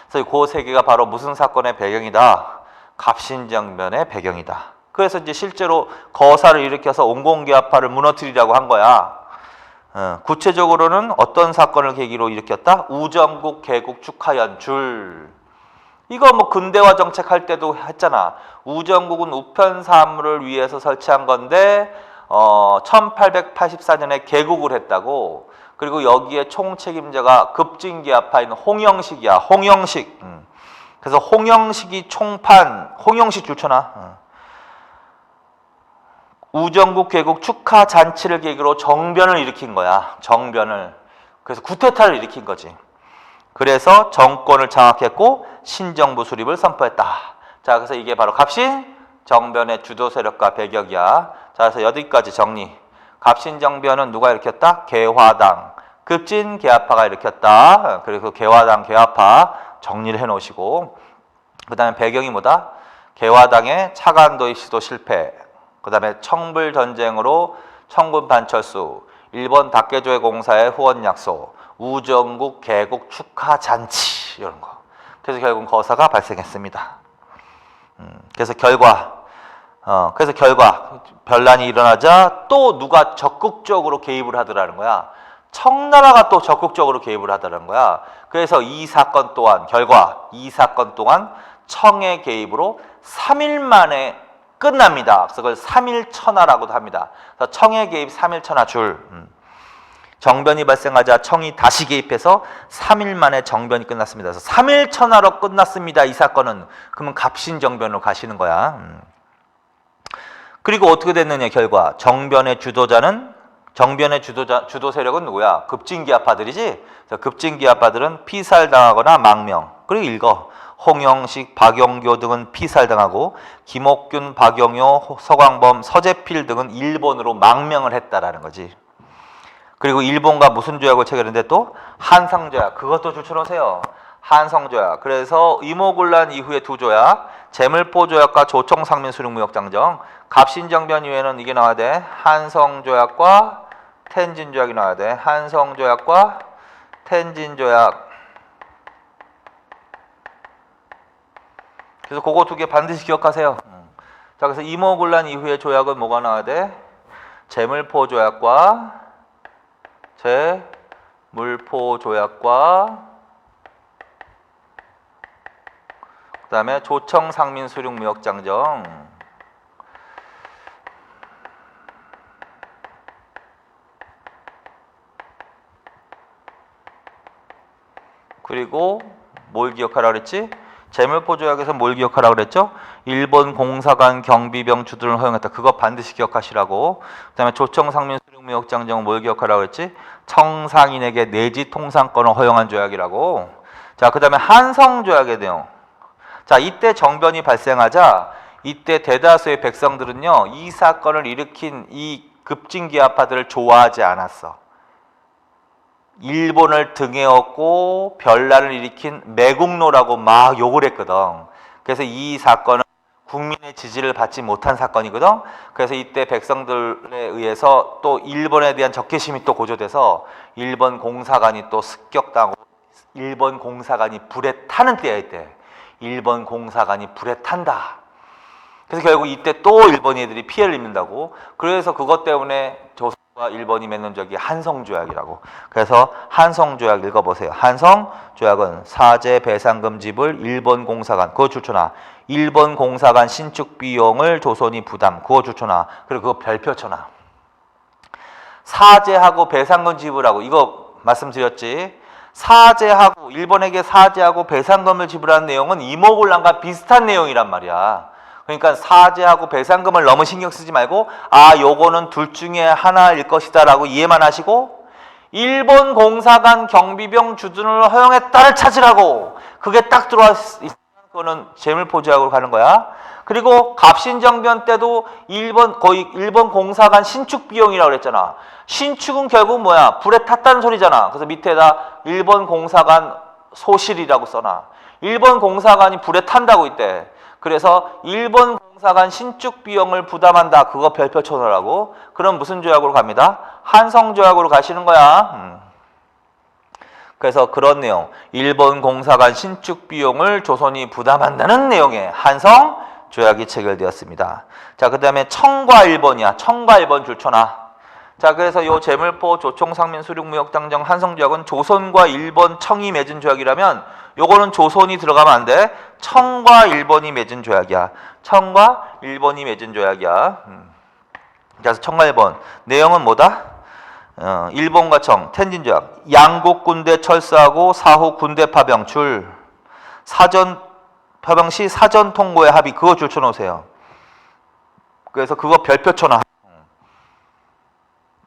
그래서 그 세 개가 바로 무슨 사건의 배경이다? 갑신정변의 배경이다. 그래서 이제 실제로 거사를 일으켜서 온공기아파를 무너뜨리려고 한 거야. 구체적으로는 어떤 사건을 계기로 일으켰다? 우정국 개국 축하 연출. 이거 뭐 근대화 정책 할 때도 했잖아. 우정국은 우편 사무를 위해서 설치한 건데 1884년에 개국을 했다고. 그리고 여기에 총책임자가 급진기아파인 홍영식이야. 홍영식. 그래서 홍영식이 총판, 홍영식 줄쳐놔. 우정국 개국 축하 잔치를 계기로 정변을 일으킨 거야. 정변을. 그래서 쿠데타를 일으킨 거지. 그래서 정권을 장악했고 신정부 수립을 선포했다. 자, 그래서 이게 바로 갑신정변의 주도 세력과 배경이야. 자, 그래서 여기까지 정리. 갑신정변은 누가 일으켰다? 개화당. 급진개화파가 일으켰다. 그리고 개화당, 개화파 정리를 해놓으시고, 그 다음에 배경이 뭐다? 개화당의 차관 도입 시도 실패. 그 다음에 청불전쟁으로 청군 반철수, 일본 다케조회 공사의 후원 약속, 우정국 개국 축하 잔치 이런 거. 그래서 결국 거사가 발생했습니다. 그래서 결과 그래서 결과 변란이 일어나자 또 누가 적극적으로 개입을 하더라는 거야. 청나라가 또 적극적으로 개입을 하더라는 거야. 그래서 이 사건 또한 이 사건 동안 청의 개입으로 3일 만에 끝납니다. 그래서 그걸 3일천하라고도 합니다. 그래서 청의 개입 3일천하 줄. 정변이 발생하자 청이 다시 개입해서 3일 만에 정변이 끝났습니다. 그래서 3일천하로 끝났습니다. 이 사건은. 그러면 갑신정변으로 가시는 거야. 그리고 어떻게 됐느냐 결과. 정변의 주도 세력은 누구야? 급진기아파들이지. 그래서 급진기아파들은 피살당하거나 망명. 그리고 읽어. 홍영식, 박영교 등은 피살당하고 김옥균, 박영효, 서광범, 서재필 등은 일본으로 망명을 했다라는 거지. 그리고 일본과 무슨 조약을 체결했는데 또 한성조약. 그것도 줄쳐놓으세요. 한성조약. 그래서 이모군란 이후의 두 조약, 제물포조약과 조청상민수륙무역장정, 갑신정변 이후에는 이게 나와야 돼. 한성조약과 텐진조약이 나와야 돼. 한성조약과 텐진조약. 그래서 그거 두 개 반드시 기억하세요. 자, 그래서 이모군란 이후의 조약은 뭐가 나와야 돼? 제물포조약과 그 다음에 조청상민수륙무역장정. 그리고 뭘 기억하라 그랬지? 제물포조약에서 뭘 기억하라 그랬죠? 일본 공사관 경비병 주둔을 허용했다. 그거 반드시 기억하시라고. 그 다음에 조청상민수륙무역장정은 뭘 기억하라 그랬지? 청상인에게 내지 통상권을 허용한 조약이라고. 자, 그 다음에 한성조약의 내용. 자, 이때 정변이 발생하자 이때 대다수의 백성들은요, 이 사건을 일으킨 이 급진기아파들을 좋아하지 않았어. 일본을 등에 업고 변란을 일으킨 매국노라고 막 욕을 했거든. 그래서 이 사건은 국민의 지지를 받지 못한 사건이거든. 그래서 이때 백성들에 의해서 또 일본에 대한 적개심이 또 고조돼서 일본 공사관이 또 습격당하고 일본 공사관이 불에 타는 때야. 이때 일본 공사관이 불에 탄다. 그래서 결국 이때 또 일본 애들이 피해를 입는다고. 그래서 그것 때문에 조선과 일본이 맺는 적이 한성조약이라고. 그래서 한성조약 읽어보세요. 한성조약은 사제 배상금 지불 일본 공사관 그거 줄쳐놔. 일본 공사관 신축 비용을 조선이 부담 그거 줄쳐놔. 그리고 그거 별표 쳐놔. 사제하고 배상금 지불하고 이거 말씀드렸지. 사제하고 일본에게 사제하고 배상금을 지불하는 내용은 이모군란과 비슷한 내용이란 말이야. 그러니까 사제하고 배상금을 너무 신경 쓰지 말고 요거는 둘 중에 하나일 것이다 라고 이해만 하시고 일본 공사관 경비병 주둔을 허용했다를 찾으라고. 그게 딱 들어와 있으면 그거는 제물포조약으로 가는 거야. 그리고 갑신정변 때도 일본 공사관 신축 비용이라고 그랬잖아. 신축은 결국 뭐야? 불에 탔다는 소리잖아. 그래서 밑에다 일본 공사관 소실이라고 써놔. 일본 공사관이 불에 탄다고 있대. 그래서 일본 공사관 신축 비용을 부담한다. 그거 별표 쳐놓으라고. 그럼 무슨 조약으로 갑니다? 한성조약으로 가시는 거야. 그래서 그런 내용. 일본 공사관 신축 비용을 조선이 부담한다는 내용의 한성조약이 체결되었습니다. 자, 그 다음에 청과 일본이야. 청과 일본 줄쳐놔. 자, 그래서 요 제물포 조청상민수륙무역장정 한성조약은 조선과 일본 청이 맺은 조약이라면 요거는 조선이 들어가면 안 돼. 청과 일본이 맺은 조약이야. 청과 일본이 맺은 조약이야. 그래서 청과 일본 내용은 뭐다? 일본과 청 텐진조약. 양국 군대 철수하고 사후 군대 파병 줄 사전 파병 시 사전 통고의 합의 그거 줄쳐놓으세요. 그래서 그거 별표 쳐놔.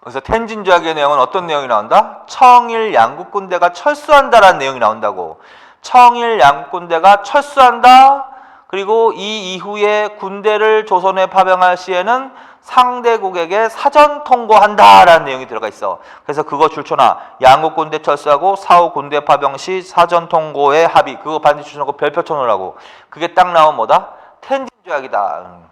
그래서 텐진조약의 내용은 어떤 내용이 나온다? 청일 양국 군대가 철수한다라는 내용이 나온다고. 청일 양국 군대가 철수한다. 그리고 이 이후에 군대를 조선에 파병할 시에는 상대국에게 사전 통고한다라는 내용이 들어가 있어. 그래서 그거 줄쳐놔. 양국 군대 철수하고 사후 군대 파병 시 사전 통고의 합의 그거 반드시 줄쳐놓고 별표 쳐놓으라고. 그게 딱 나오면 뭐다? 텐진조약이다.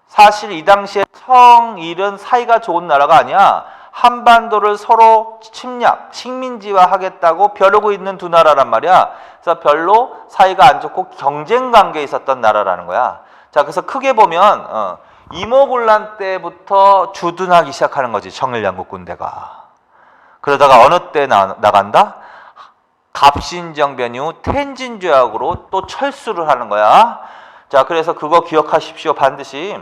사실 이 당시에 청일은 사이가 좋은 나라가 아니야. 한반도를 서로 침략, 식민지화하겠다고 벼르고 있는 두 나라란 말이야. 그래서 별로 사이가 안 좋고 경쟁 관계에 있었던 나라라는 거야. 자, 그래서 크게 보면 이모군란 때부터 주둔하기 시작하는 거지, 청일 양국 군대가. 그러다가 어느 때 나간다? 갑신정변 이후 텐진조약으로 또 철수를 하는 거야. 자, 그래서 그거 기억하십시오, 반드시.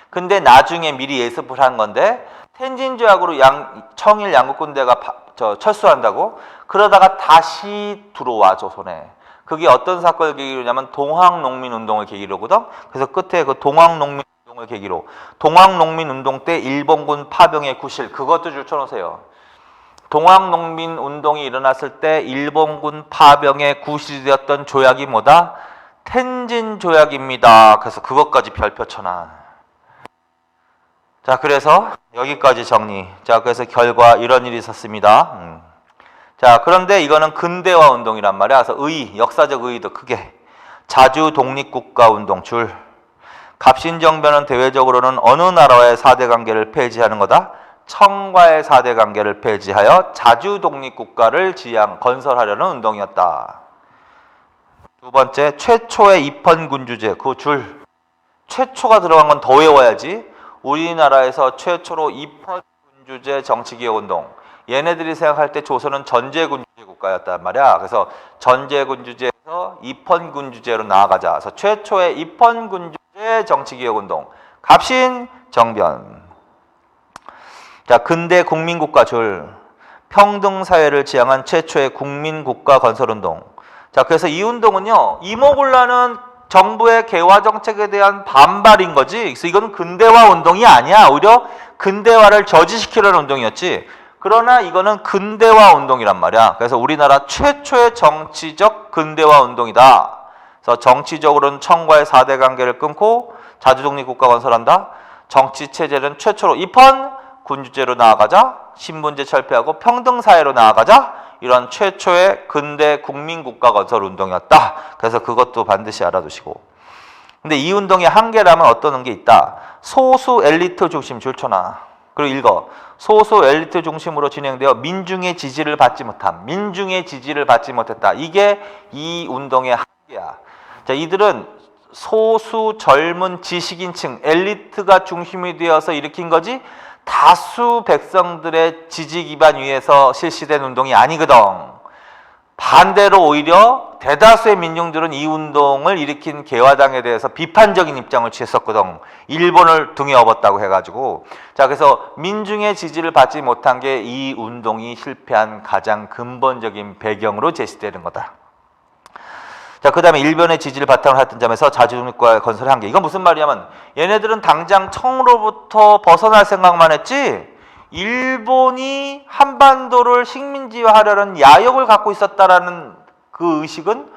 근데 나중에 미리 예습을 한 건데, 텐진조약으로 청일 양국 군대가 철수한다고? 그러다가 다시 들어와, 조선에. 그게 어떤 사건을 계기로냐면 동학농민운동을 계기로거든. 그래서 끝에 그 동학농민운동을 계기로, 동학농민운동 때 일본군 파병의 구실, 그것도 줄쳐놓으세요. 동학농민운동이 일어났을 때 일본군 파병의 구실이 되었던 조약이 뭐다? 텐진조약입니다. 그래서 그것까지 별표 쳐놔. 자, 그래서 여기까지 정리. 자, 그래서 결과 이런 일이 있었습니다. 자, 그런데 이거는 근대화 운동이란 말이야. 그래서 역사적 의의도 크게. 자주 독립국가 운동 줄. 갑신정변은 대외적으로는 어느 나라와의 사대 관계를 폐지하는 거다? 청과의 사대 관계를 폐지하여 자주 독립국가를 건설하려는 운동이었다. 두 번째, 최초의 입헌군주제. 그 줄. 최초가 들어간 건 더 외워야지. 우리나라에서 최초로 입헌군주제 정치개혁운동. 얘네들이 생각할 때 조선은 전제군주제 국가였단 말이야. 그래서 전제군주제에서 입헌군주제로 나아가자. 그래서 최초의 입헌군주제 정치개혁운동. 갑신정변. 자, 근대 국민국가 줄. 평등사회를 지향한 최초의 국민국가 건설운동. 자, 그래서 이 운동은요, 이모군란은 정부의 개화 정책에 대한 반발인 거지. 그래서 이건 근대화 운동이 아니야. 오히려 근대화를 저지시키려는 운동이었지. 그러나 이거는 근대화 운동이란 말이야. 그래서 우리나라 최초의 정치적 근대화 운동이다. 그래서 정치적으로는 청과의 4대 관계를 끊고 자주독립국가 건설한다. 정치체제는 최초로 입헌 군주제로 나아가자. 신분제 철폐하고 평등사회로 나아가자. 이런 최초의 근대 국민국가 건설 운동이었다. 그래서 그것도 반드시 알아두시고. 근데 이 운동의 한계라면 어떤 게 있다. 소수 엘리트 중심 줄쳐놔. 그리고 읽어. 소수 엘리트 중심으로 진행되어 민중의 지지를 받지 못했다. 이게 이 운동의 한계야. 자, 이들은 소수 젊은 지식인층, 엘리트가 중심이 되어서 일으킨 거지 다수 백성들의 지지 기반 위에서 실시된 운동이 아니거든. 반대로 오히려 대다수의 민중들은 이 운동을 일으킨 개화당에 대해서 비판적인 입장을 취했었거든. 일본을 등에 업었다고 해가지고. 자, 그래서 민중의 지지를 받지 못한 게 이 운동이 실패한 가장 근본적인 배경으로 제시되는 거다. 자, 그 다음에 일본의 지지를 바탕으로 했던 점에서 자주독립국가 건설의 한계. 이건 무슨 말이냐면 얘네들은 당장 청으로부터 벗어날 생각만 했지 일본이 한반도를 식민지화하려는 야욕을 갖고 있었다라는 그 의식은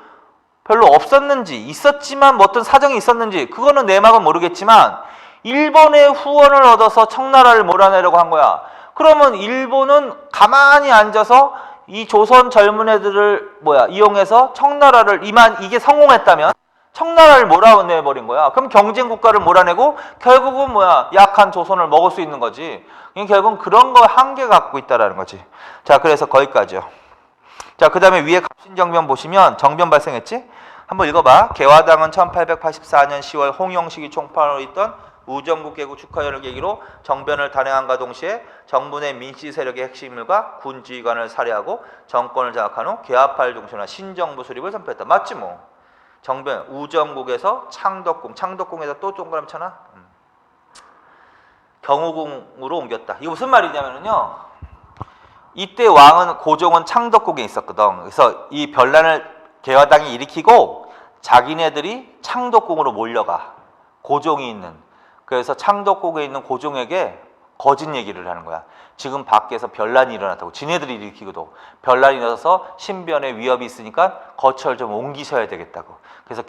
별로 없었는지, 있었지만 뭐 어떤 사정이 있었는지 그거는 내막은 모르겠지만 일본의 후원을 얻어서 청나라를 몰아내려고 한 거야. 그러면 일본은 가만히 앉아서 이 조선 젊은 애들을 이용해서 청나라를 이게 성공했다면 청나라를 몰아내버린 거야. 그럼 경쟁 국가를 몰아내고 결국은 약한 조선을 먹을 수 있는 거지. 결국은 그런 거 한계 갖고 있다라는 거지. 자, 그래서 거기까지요. 자, 그 다음에 위에 갑신정변 보시면 정변 발생했지? 한번 읽어봐. 개화당은 1884년 10월 홍영식이 총판으로 있던 우정국 개국 축하연을 계기로 정변을 단행함과 동시에 정부 내 민씨 세력의 핵심인물과 군지휘관을 살해하고 정권을 장악한 후 개화파를 중심으로 신정부 수립을 선포했다. 맞지 뭐. 정변 우정국에서 창덕궁에서 또 동그라미 쳐놔. 경우궁으로 옮겼다. 이거 무슨 말이냐면요. 이때 왕은 고종은 창덕궁에 있었거든. 그래서 이 변란을 개화당이 일으키고 자기네들이 창덕궁으로 몰려가. 고종이 있는. 그래서 창덕궁에 있는 고종에게 거짓 얘기를 하는 거야. 지금 밖에서 변란이 일어났다고. 지네들이 일으키고도 변란이 일어나서 신변에 위협이 있으니까 거처를 좀 옮기셔야 되겠다고. 그래서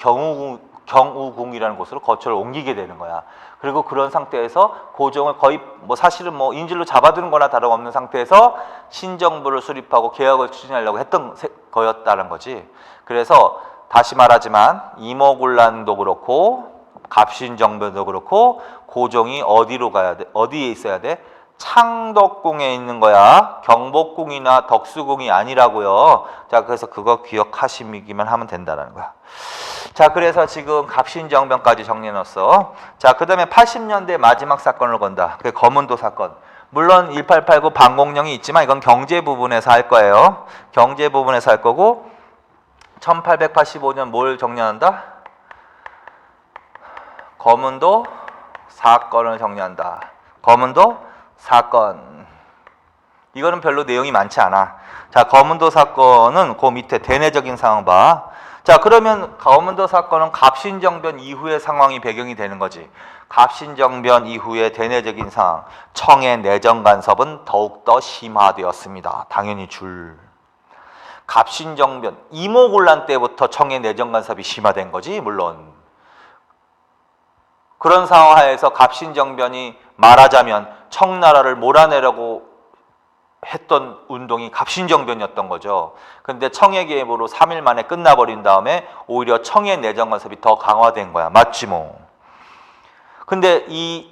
경우궁이라는 곳으로 거처를 옮기게 되는 거야. 그리고 그런 상태에서 고종을 거의 사실은 인질로 잡아두는 거나 다름없는 상태에서 신정부를 수립하고 개혁을 추진하려고 했던 거였다는 거지. 그래서 다시 말하지만 이모군란도 그렇고 갑신정변도 그렇고 고종이 어디로 가야 돼? 어디에 있어야 돼? 창덕궁에 있는 거야. 경복궁이나 덕수궁이 아니라고요. 자, 그래서 그거 기억하시기만 하면 된다는 거야. 자, 그래서 지금 갑신정변까지 정리해놨어. 자, 그 다음에 80년대 마지막 사건을 건다. 그게 검은도 사건. 물론 1889 방공령이 있지만 이건 경제 부분에서 할 거예요. 경제 부분에서 할 거고 1885년 뭘 정리한다? 검은도 사건을 정리한다. 검은도 사건. 이거는 별로 내용이 많지 않아. 자, 검은도 사건은 그 밑에 대내적인 상황 봐. 자, 그러면 검은도 사건은 갑신정변 이후의 상황이 배경이 되는 거지. 갑신정변 이후의 대내적인 상황, 청의 내정 간섭은 더욱더 심화되었습니다. 당연히 줄. 갑신정변, 이모곤란 때부터 청의 내정 간섭이 심화된 거지, 물론. 그런 상황 하에서 갑신정변이 말하자면 청나라를 몰아내려고 했던 운동이 갑신정변이었던 거죠. 근데 청의 개입으로 3일 만에 끝나버린 다음에 오히려 청의 내정 간섭이 더 강화된 거야. 맞지 뭐. 근데 이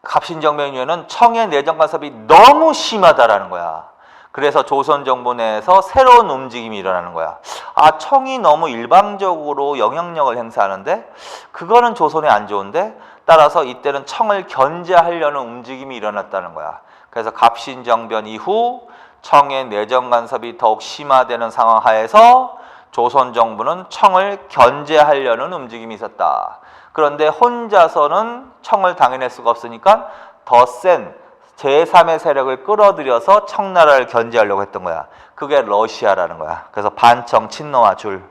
갑신정변 이후에는 청의 내정 간섭이 너무 심하다라는 거야. 그래서 조선 정부 내에서 새로운 움직임이 일어나는 거야. 아, 청이 너무 일방적으로 영향력을 행사하는데 그거는 조선에 안 좋은데, 따라서 이때는 청을 견제하려는 움직임이 일어났다는 거야. 그래서 갑신정변 이후 청의 내정 간섭이 더욱 심화되는 상황 하에서 조선 정부는 청을 견제하려는 움직임이 있었다. 그런데 혼자서는 청을 당해낼 수가 없으니까 더 센 제3의 세력을 끌어들여서 청나라를 견제하려고 했던 거야. 그게 러시아라는 거야. 그래서 반청 친노와 줄.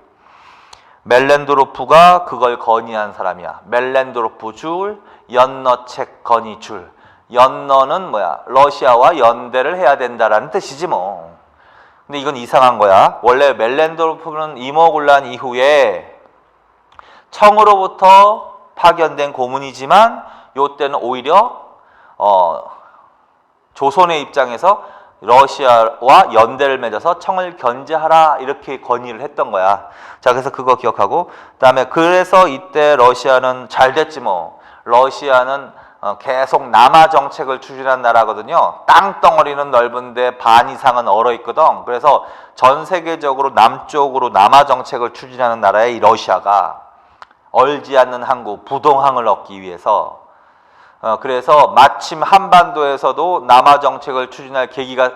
멜렌도로프가 그걸 건의한 사람이야. 멜렌도로프 줄, 연너책 건의 줄. 연너는 뭐야? 러시아와 연대를 해야 된다라는 뜻이지 뭐. 근데 이건 이상한 거야. 원래 멜렌도로프는 이모곤란 이후에 청으로부터 파견된 고문이지만 요때는 오히려 조선의 입장에서 러시아와 연대를 맺어서 청을 견제하라 이렇게 건의를 했던 거야. 자, 그래서 그거 기억하고, 그다음에 그래서 이때 러시아는 잘 됐지 뭐. 러시아는 계속 남하 정책을 추진한 나라거든요. 땅덩어리는 넓은데 반 이상은 얼어 있거든. 그래서 전 세계적으로 남쪽으로 남하 정책을 추진하는 나라의 이 러시아가 얼지 않는 항구 부동항을 얻기 위해서 그래서 마침 한반도에서도 남하 정책을 추진할 계기가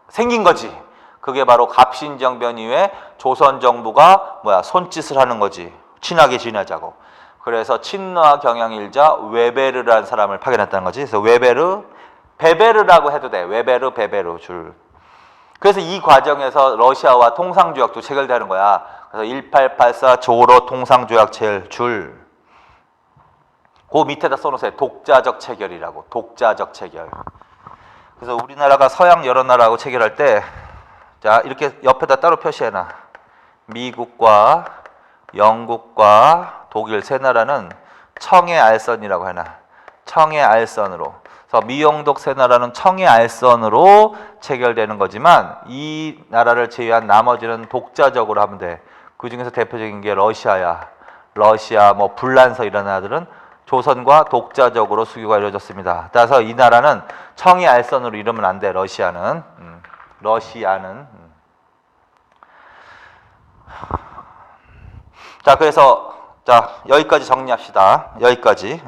생긴 거지. 그게 바로 갑신정변 이후에 조선 정부가 손짓을 하는 거지. 친하게 지내자고. 그래서 친노와 경향일자 웨베르라는 사람을 파견했다는 거지. 그래서 웨베르, 베베르라고 해도 돼. 웨베르, 베베르 줄. 그래서 이 과정에서 러시아와 통상조약도 체결되는 거야. 그래서 1884 조로 통상조약 줄. 그 밑에다 써놓으세요. 독자적 체결이라고. 독자적 체결. 그래서 우리나라가 서양 여러 나라하고 체결할 때, 자, 이렇게 옆에다 따로 표시해놔. 미국과 영국과 독일 세 나라는 청의 알선이라고 해놔. 청의 알선으로. 그래서 미영독 세 나라는 청의 알선으로 체결되는 거지만 이 나라를 제외한 나머지는 독자적으로 하면 돼. 그 중에서 대표적인 게 러시아야. 러시아, 불란서 이런 나라들은 조선과 독자적으로 수교가 이루어졌습니다. 따라서 이 나라는 청의 알선으로 이러면 안 돼. 러시아는. 자, 그래서 여기까지 정리합시다. 여기까지.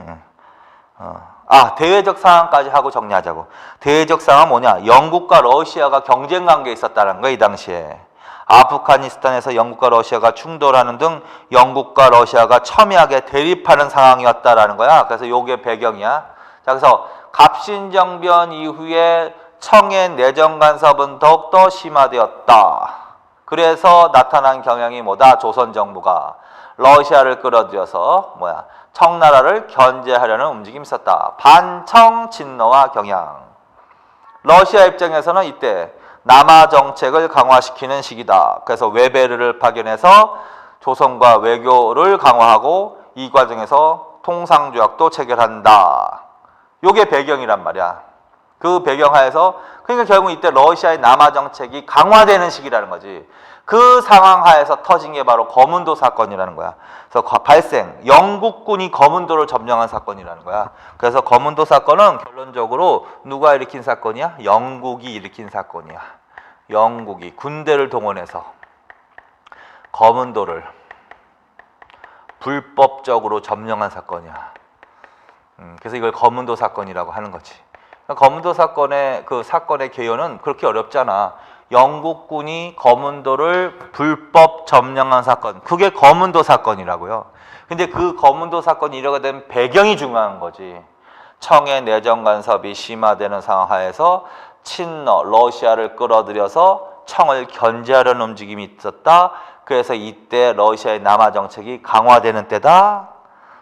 대외적 상황까지 하고 정리하자고. 대외적 상황은 뭐냐? 영국과 러시아가 경쟁 관계에 있었다는 거야, 이 당시에. 아프가니스탄에서 영국과 러시아가 충돌하는 등 영국과 러시아가 첨예하게 대립하는 상황이었다라는 거야. 그래서 요게 배경이야. 자, 그래서 갑신정변 이후에 청의 내정 간섭은 더욱더 심화되었다. 그래서 나타난 경향이 뭐다? 조선 정부가 러시아를 끌어들여서 청나라를 견제하려는 움직임이 있었다. 반청 친노와 경향. 러시아 입장에서는 이때 남하 정책을 강화시키는 시기다. 그래서 웨베르를 파견해서 조선과 외교를 강화하고 이 과정에서 통상조약도 체결한다. 요게 배경이란 말이야. 그 배경하에서 그러니까 결국 이때 러시아의 남하 정책이 강화되는 시기라는 거지. 그 상황 하에서 터진 게 바로 검은도 사건이라는 거야. 그래서 영국군이 검은도를 점령한 사건이라는 거야. 그래서 검은도 사건은 결론적으로 누가 일으킨 사건이야? 영국이 일으킨 사건이야. 영국이 군대를 동원해서 검은도를 불법적으로 점령한 사건이야. 그래서 이걸 거문도 사건이라고 하는 거지. 거문도 사건의 그 사건의 개요는 그렇게 어렵잖아. 영국군이 거문도를 불법 점령한 사건, 그게 거문도 사건이라고요. 근데 그 거문도 사건이 일어나게 된 배경이 중요한 거지. 청의 내정 간섭이 심화되는 상하에서 친러, 러시아를 끌어들여서 청을 견제하려는 움직임이 있었다. 그래서 이때 러시아의 남하 정책이 강화되는 때다.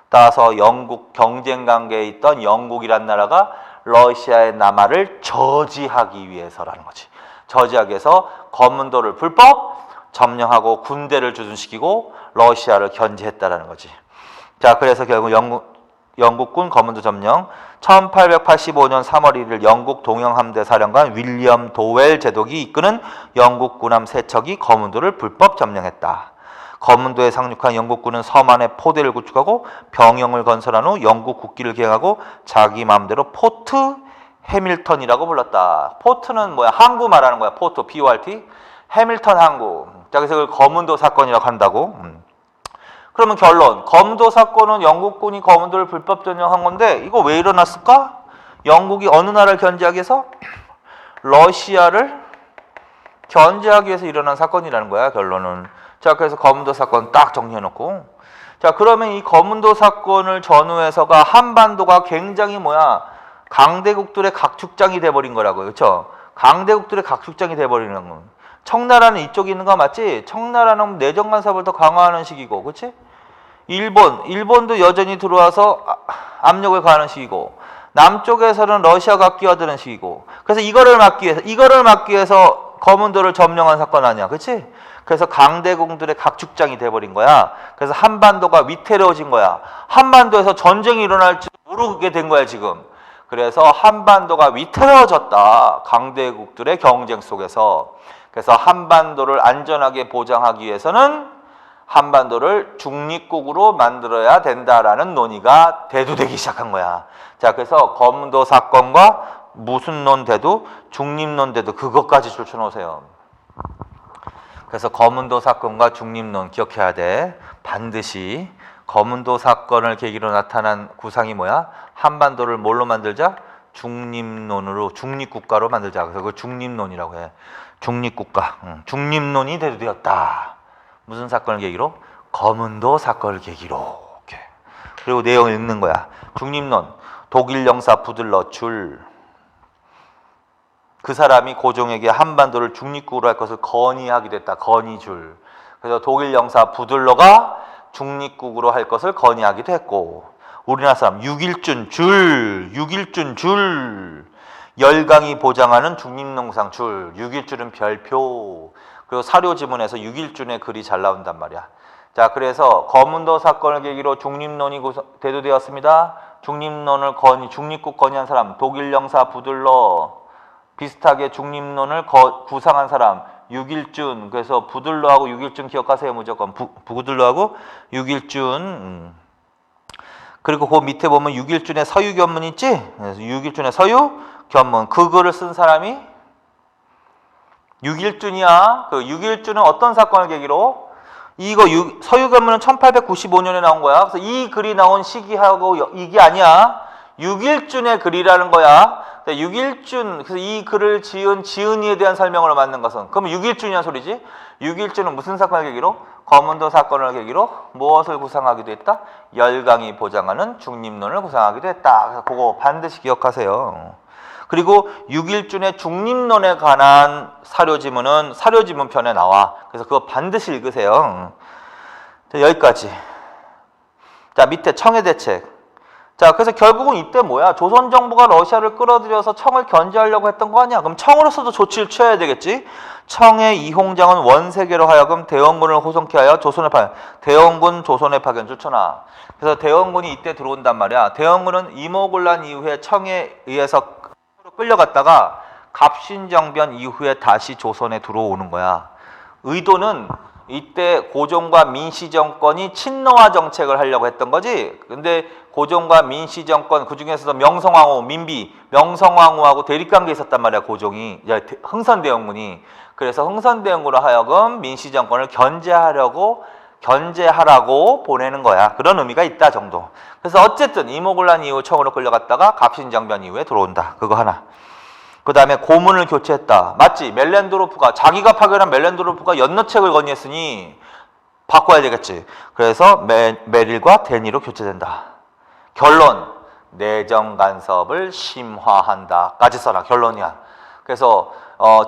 따라서 영국 경쟁 관계에 있던 영국이란 나라가 러시아의 남하를 저지하기 위해서라는 거지. 저지하기 위해서 거문도를 불법 점령하고 군대를 주둔시키고 러시아를 견제했다라는 거지. 자, 그래서 결국 영국군 거문도 점령. 1885년 3월 1일 영국 동영함대 사령관 윌리엄 도웰 제독이 이끄는 영국 군함 3척이 거문도를 불법 점령했다. 거문도에 상륙한 영국군은 섬 안에 포대를 구축하고 병영을 건설한 후 영국 국기를 기행하고 자기 마음대로 포트 해밀턴이라고 불렀다. 포트는 뭐야? 항구 말하는 거야. 포트, PORT. 해밀턴 항구. 자, 그래서 그걸 거문도 사건이라고 한다고. 그러면 결론. 거문도 사건은 영국군이 거문도를 불법 점령한 건데 이거 왜 일어났을까? 영국이 어느 나라를 견제하기 위해서? 러시아를 견제하기 위해서 일어난 사건이라는 거야, 결론은. 자, 그래서 거문도 사건 딱 정리해놓고. 자, 그러면 이 거문도 사건을 전후해서가 한반도가 굉장히 뭐야? 강대국들의 각축장이 돼버린 거라고요. 그렇죠? 강대국들의 각축장이 돼버리는 거. 청나라는 이쪽에 있는 거 맞지? 청나라는 내정 간섭을 더 강화하는 시기고, 그렇지? 일본도 여전히 들어와서 압력을 가하는 시기고, 남쪽에서는 러시아가 끼어드는 시기고. 그래서 이거를 막기 위해서 거문도를 점령한 사건 아니야, 그렇지? 그래서 강대국들의 각축장이 돼버린 거야. 그래서 한반도가 위태로워진 거야. 한반도에서 전쟁이 일어날지 모르게 된 거야, 지금. 그래서 한반도가 위태로워졌다. 강대국들의 경쟁 속에서. 그래서 한반도를 안전하게 보장하기 위해서는 한반도를 중립국으로 만들어야 된다라는 논의가 대두되기 시작한 거야. 자, 그래서 거문도 사건과 무슨 논 대두? 중립론 대두, 그것까지 줄쳐놓으세요. 그래서 거문도 사건과 중립론 기억해야 돼. 반드시. 거문도 사건을 계기로 나타난 구상이 뭐야? 한반도를 뭘로 만들자? 중립론으로, 중립국가로 만들자. 그래서 그걸 중립론이라고 해. 중립국가. 중립론이 대두되었다. 무슨 사건을 계기로? 거문도 사건을 계기로. 이렇게. 그리고 내용을 읽는 거야. 중립론. 독일 영사 부들러 줄. 그 사람이 고종에게 한반도를 중립국으로 할 것을 건의하게 됐다. 건의줄. 그래서 독일 영사 부들러가 중립국으로 할 것을 건의하기도 했고, 우리나라 사람 6.1준 줄. 열강이 보장하는 중립농상 줄. 6.1줄은 별표. 그리고 사료지문에서 6.1준의 글이 잘 나온단 말이야. 자, 그래서 거문도 사건을 계기로 중립론이 대두되었습니다. 중립론을 중립국 건의한 사람 독일 영사 부들러. 비슷하게 중립론을 구상한 사람 6.1준. 그래서 부들러하고 6.1준 기억하세요. 무조건 부들러하고 6.1준. 그리고 그 밑에 보면 6.1준의 서유 견문 있지? 그래서 6.1준의 서유 견문, 그 글을 쓴 사람이 6.1준이야. 그 6.1준은 어떤 사건을 계기로? 이거 서유 견문은 1895년에 나온 거야. 그래서 이 글이 나온 시기하고 이게 아니야. 6.1준의 글이라는 거야. 6.1준, 그래서 이 글을 지은 지은이에 대한 설명으로 만든 것은, 그러면 6.1준이란 소리지? 6.1준은 무슨 사건을 계기로? 거문도 사건을 계기로 무엇을 구상하기도 했다? 열강이 보장하는 중립론을 구상하기도 했다. 그래서 그거 반드시 기억하세요. 그리고 6.1준의 중립론에 관한 사료지문은 사료지문 편에 나와. 그래서 그거 반드시 읽으세요. 자, 여기까지. 자, 밑에 청해 대책. 자, 그래서 결국은 이때 뭐야? 조선 정부가 러시아를 끌어들여서 청을 견제하려고 했던 거 아니야? 그럼 청으로서도 조치를 취해야 되겠지? 청의 이홍장은 원세계로 하여금 대원군을 호송케 하여 조선에 파견. 대원군 조선에 파견 추천하. 그래서 대원군이 이때 들어온단 말이야. 대원군은 이모군란 이후에 청에 의해서 끌려갔다가 갑신정변 이후에 다시 조선에 들어오는 거야. 의도는 이때 고종과 민씨 정권이 친노화 정책을 하려고 했던 거지. 근데 고종과 민씨 정권, 그 중에서도 명성황후, 민비, 명성황후하고 대립관계에 있었단 말이야, 고종이. 흥선대원군이. 그래서 흥선대원군으로 하여금 민씨 정권을 견제하려고 견제하라고 보내는 거야. 그런 의미가 있다 정도. 그래서 어쨌든 이모군란 이후 청으로 끌려갔다가 갑신정변 이후에 들어온다. 그거 하나. 그 다음에 고문을 교체했다. 맞지? 멜렌도르프가 자기가 파견한 멜렌도르프가 연너책을 건의했으니 바꿔야 되겠지. 그래서 메릴과 데니로 교체된다. 결론, 내정 간섭을 심화한다까지 써라. 결론이야. 그래서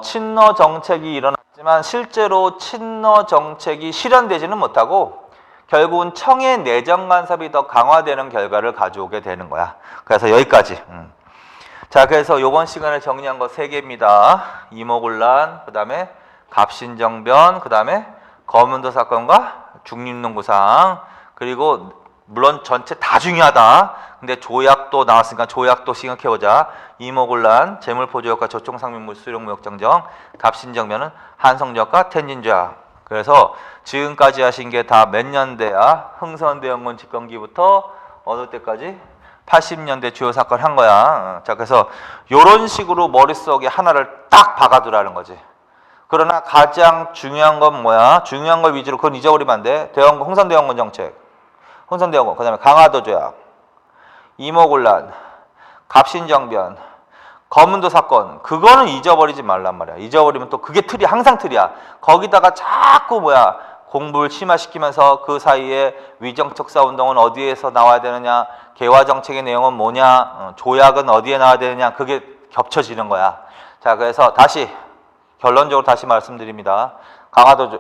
친러 정책이 일어났지만 실제로 친러 정책이 실현되지는 못하고 결국은 청의 내정 간섭이 더 강화되는 결과를 가져오게 되는 거야. 그래서 여기까지. 자, 그래서 이번 시간에 정리한 거 3개입니다. 이모군란, 그 다음에 갑신정변, 그 다음에 거문도 사건과 중립농구상, 그리고 물론 전체 다 중요하다. 근데 조약도 나왔으니까 조약도 생각해보자. 이모군란, 재물포조약과 저총상민물 수령무역정정, 갑신정변은 한성조약과 텐진조약. 그래서 지금까지 하신 게 다 몇 년대야? 흥선대원군 집권기부터 어느 때까지? 80년대 주요 사건 한 거야. 자, 그래서 이런 식으로 머릿속에 하나를 딱 박아두라는 거지. 그러나 가장 중요한 건 뭐야? 중요한 걸 위주로 그건 잊어버리면 안 돼. 대원군, 흥선대원군 정책, 흥선대원군, 그 다음에 강화도 조약, 이모군란, 갑신정변, 거문도 사건, 그거는 잊어버리지 말란 말이야. 잊어버리면 또 그게 틀이 항상 틀이야. 거기다가 자꾸 뭐야? 공부를 심화시키면서 그 사이에 위정척사 운동은 어디에서 나와야 되느냐, 개화정책의 내용은 뭐냐, 조약은 어디에 나와야 되느냐, 그게 겹쳐지는 거야. 자, 그래서 다시 결론적으로 다시 말씀드립니다. 강화도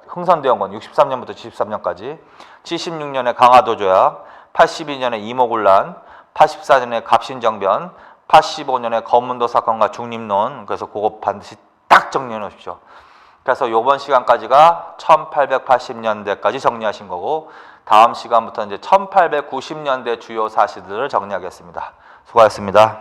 흥선대원군 63년부터 73년까지, 76년에 강화도 조약, 82년에 이모군란, 84년에 갑신정변, 85년에 거문도 사건과 중립론. 그래서 그거 반드시 딱 정리해 놓으십시오. 그래서 이번 시간까지가 1880년대까지 정리하신 거고, 다음 시간부터 이제 1890년대 주요 사실들을 정리하겠습니다. 수고하셨습니다.